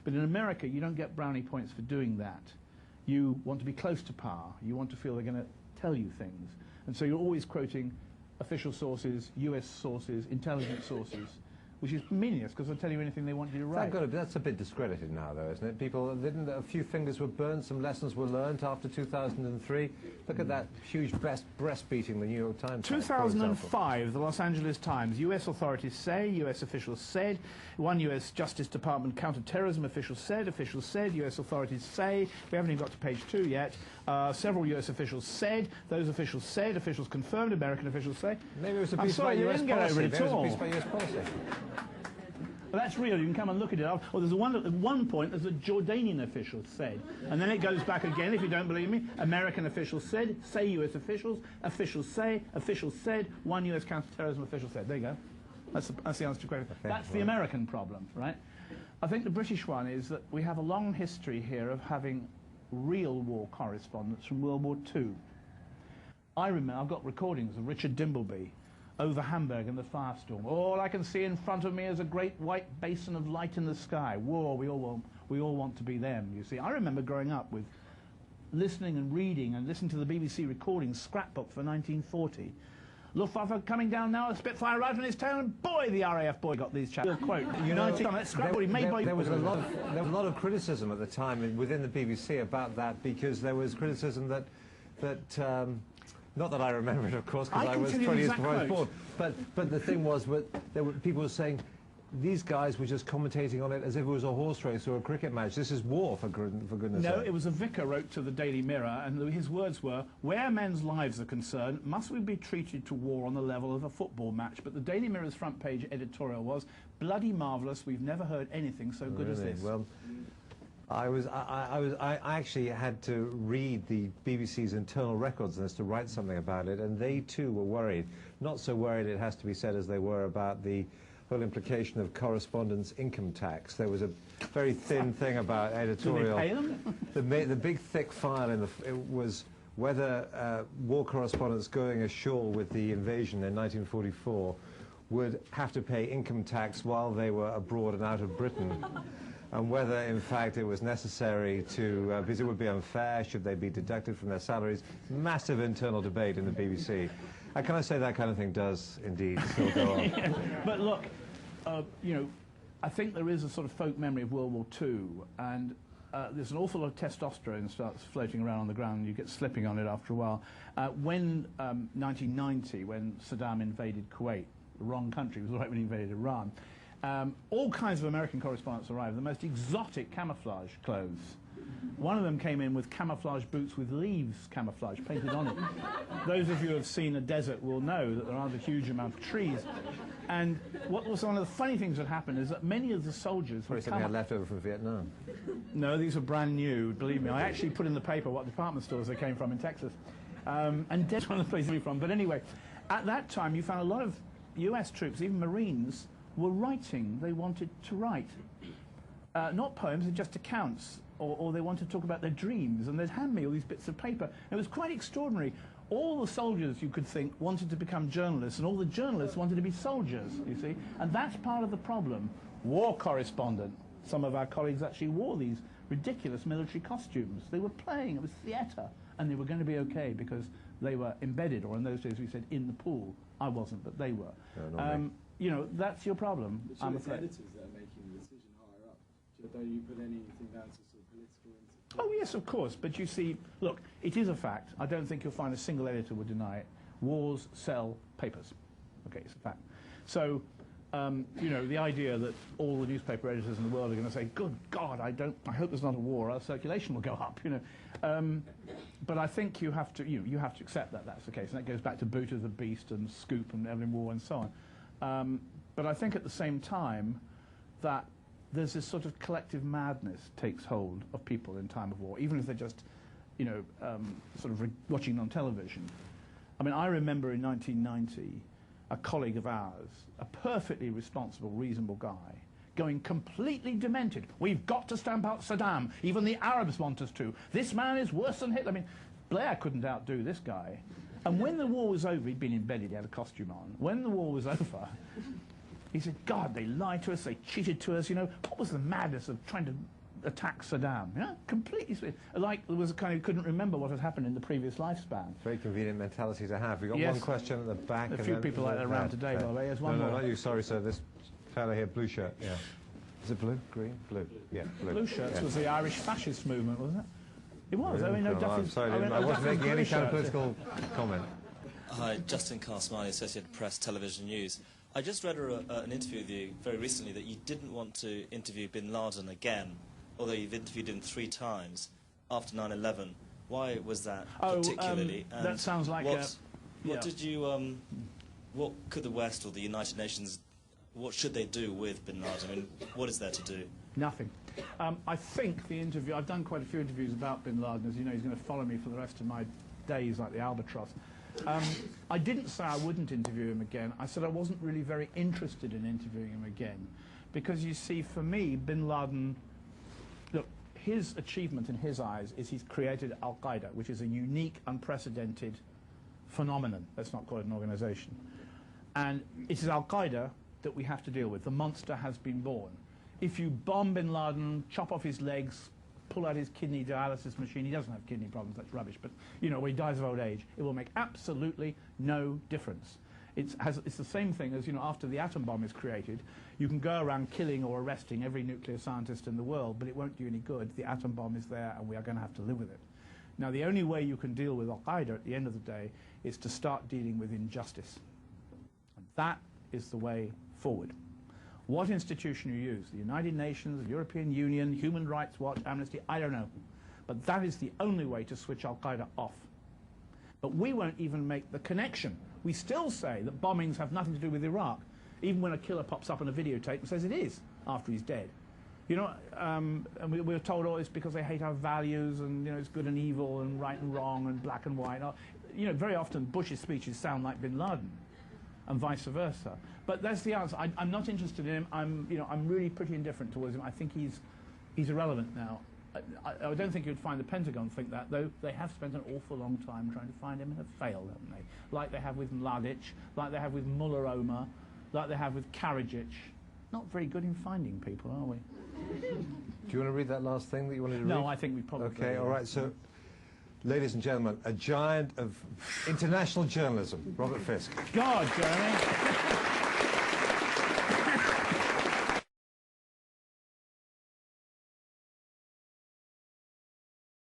But in America, you don't get brownie points for doing that. You want to be close to power. You want to feel they're going to tell you things. And so you're always quoting official sources, US sources, intelligence sources, which is meaningless because they'll tell you anything they want you to write. That's a bit discredited now, though, isn't it? People didn't. A few fingers were burned. Some lessons were learned after 2003. Look at that huge breast beating the New York Times. 2005, the Los Angeles Times. U.S. authorities say, U.S. officials said. One U.S. Justice Department counterterrorism official said. Officials said. U.S. authorities say. We haven't even got to page 2 yet. Several U.S. officials said. Those officials said. Officials confirmed. American officials say. Maybe it was a piece by U.S. policy. Maybe it was a piece by U.S. policy. Well, that's real. You can come and look at it. Or there's at one point, there's a Jordanian official said. And then it goes back again, if you don't believe me. American officials said, say U.S. officials, officials say, officials said, one U.S. counterterrorism official said. There you go. That's the answer to the question. Okay, that's the American problem, right? I think the British one is that we have a long history here of having real war correspondents from World War II. I remember, I've got recordings of Richard Dimbleby over Hamburg in the firestorm. All I can see in front of me is a great white basin of light in the sky. War, we all want to be them, you see. I remember growing up with listening and reading and listening to the BBC recording scrapbook for 1940. Luftwaffe coming down now, a Spitfire right on his tail, and boy, the RAF boy got these chaps. Quote, you know, there was a lot of criticism at the time within the BBC about that, because there was criticism that not that I remember it, of course, because I was 20 years before I was born. But the thing was, people were saying these guys were just commentating on it as if it was a horse race or a cricket match. This is war, for goodness sake. No, it was a vicar wrote to the Daily Mirror, and his words were, "Where men's lives are concerned, must we be treated to war on the level of a football match?" But the Daily Mirror's front page editorial was, "Bloody marvellous, we've never heard anything so good as this." Well, I actually had to read the BBC's internal records on this to write something about it, and they too were worried. Not so worried, it has to be said, as they were about the whole implication of correspondence income tax. There was a very thin thing about editorial. Do they pay them? The big thick file it was whether war correspondents going ashore with the invasion in 1944 would have to pay income tax while they were abroad and out of Britain. And whether, in fact, it was necessary to, because it would be unfair, should they be deducted from their salaries? Massive internal debate in the BBC. Can I say that kind of thing does indeed still go on? Yeah. But look, you know, I think there is a sort of folk memory of World War II, and there's an awful lot of testosterone starts floating around on the ground, and you get slipping on it after a while. When 1990, when Saddam invaded Kuwait, the wrong country, it was right when he invaded Iran, all kinds of American correspondents arrived, the most exotic camouflage clothes. One of them came in with camouflage boots with leaves camouflage painted on it. Those of you who have seen a desert will know that there aren't a huge amount of trees. And what was one of the funny things that happened is that many of the soldiers were something had left over from Vietnam. No, these were brand new, believe me. I actually put in the paper what department stores they came from in Texas. And that's one of the places they're from. But anyway, at that time you found a lot of US troops, even Marines, were writing. They wanted to write. Not poems, just accounts. Or they wanted to talk about their dreams, and they'd hand me all these bits of paper. It was quite extraordinary. All the soldiers, you could think, wanted to become journalists, and all the journalists wanted to be soldiers, you see. And that's part of the problem. War correspondent. Some of our colleagues actually wore these ridiculous military costumes. They were playing, it was theatre, and they were going to be okay because they were embedded, or in those days we said in the pool. I wasn't, but they were. No, you know, that's your problem, I'm afraid. Editors that are making the decision higher up. Don't you put anything down to sort of political interest? Oh, yes, of course. But you see, look, it is a fact. I don't think you'll find a single editor would deny it. Wars sell papers. Okay, it's a fact. So, you know, the idea that all the newspaper editors in the world are going to say, good God, I hope there's not a war, our circulation will go up, you know. But I think you have to, you have to accept that that's the case. And that goes back to Boot of the Beast and Scoop and Evelyn Waugh and so on. But I think at the same time that there's this sort of collective madness takes hold of people in time of war, even if they're just, you know, sort of watching on television. I mean, I remember in 1990, a colleague of ours, a perfectly responsible, reasonable guy, going completely demented. We've got to stamp out Saddam. Even the Arabs want us to. This man is worse than Hitler. I mean, Blair couldn't outdo this guy. And when the war was over, he'd been embedded, he had a costume on. When the war was over, he said, God, they lied to us, they cheated to us, you know. What was the madness of trying to attack Saddam? Yeah, completely. Like there was a kind of couldn't remember what had happened in the previous lifespan. Very convenient mentality to have. We've got Yes. one question at the back. A few people like that around today, by the way. There's one no, more. not you. Sorry, sir. This fellow here, blue shirt. Yeah. Is it blue? Green? Blue. Yeah, blue. Blue shirts was the Irish fascist movement, wasn't it? It was. Blue. I mean, no Oh, Duffy. I'm sorry, I wasn't making any kind of political comment. Hi, Justin Carsmani, Associated Press Television News. I just read an interview with you very recently that you didn't want to interview bin Laden again, although you've interviewed him 3 times after 9/11. Why was that particularly? And that sounds like what did you? What could the West or the United Nations? What should they do with bin Laden? I mean, what is there to do? Nothing. I think the interview. I've done quite a few interviews about bin Laden. As you know, he's going to follow me for the rest of my days, like the albatross. I didn't say I wouldn't interview him again. I said I wasn't really very interested in interviewing him again. Because you see, for me, bin Laden, look, his achievement in his eyes is he's created Al-Qaeda, which is a unique, unprecedented phenomenon. Let's not call it an organization. And it is Al-Qaeda that we have to deal with. The monster has been born. If you bomb bin Laden, chop off his legs, pull out his kidney dialysis machine, he doesn't have kidney problems, that's rubbish, but you know, when he dies of old age, it will make absolutely no difference. It's the same thing as, you know, after the atom bomb is created, you can go around killing or arresting every nuclear scientist in the world, but it won't do any good. The atom bomb is there and we are going to have to live with it. Now, the only way you can deal with Al-Qaeda at the end of the day is to start dealing with injustice. And that is the way forward. What institution you use, the United Nations, the European Union, Human Rights Watch, Amnesty, I don't know. But that is the only way to switch Al-Qaeda off. But we won't even make the connection. We still say that bombings have nothing to do with Iraq, even when a killer pops up on a videotape and says it is after he's dead. You know, and we're told, oh, it's because they hate our values and, you know, it's good and evil and right and wrong and black and white. You know, very often Bush's speeches sound like bin Laden and vice versa. But that's the answer. I'm not interested in him. I'm really pretty indifferent towards him. I think he's irrelevant now. I don't think you'd find the Pentagon think that, though they have spent an awful long time trying to find him and have failed, haven't they? Like they have with Mladic, like they have with Mullah Omar, like they have with Karadzic. Not very good in finding people, are we? Do you want to read that last thing that you wanted to read? No, I think we probably... Okay, all right, so, ladies and gentlemen, a giant of international journalism, Robert Fisk. God, Jeremy!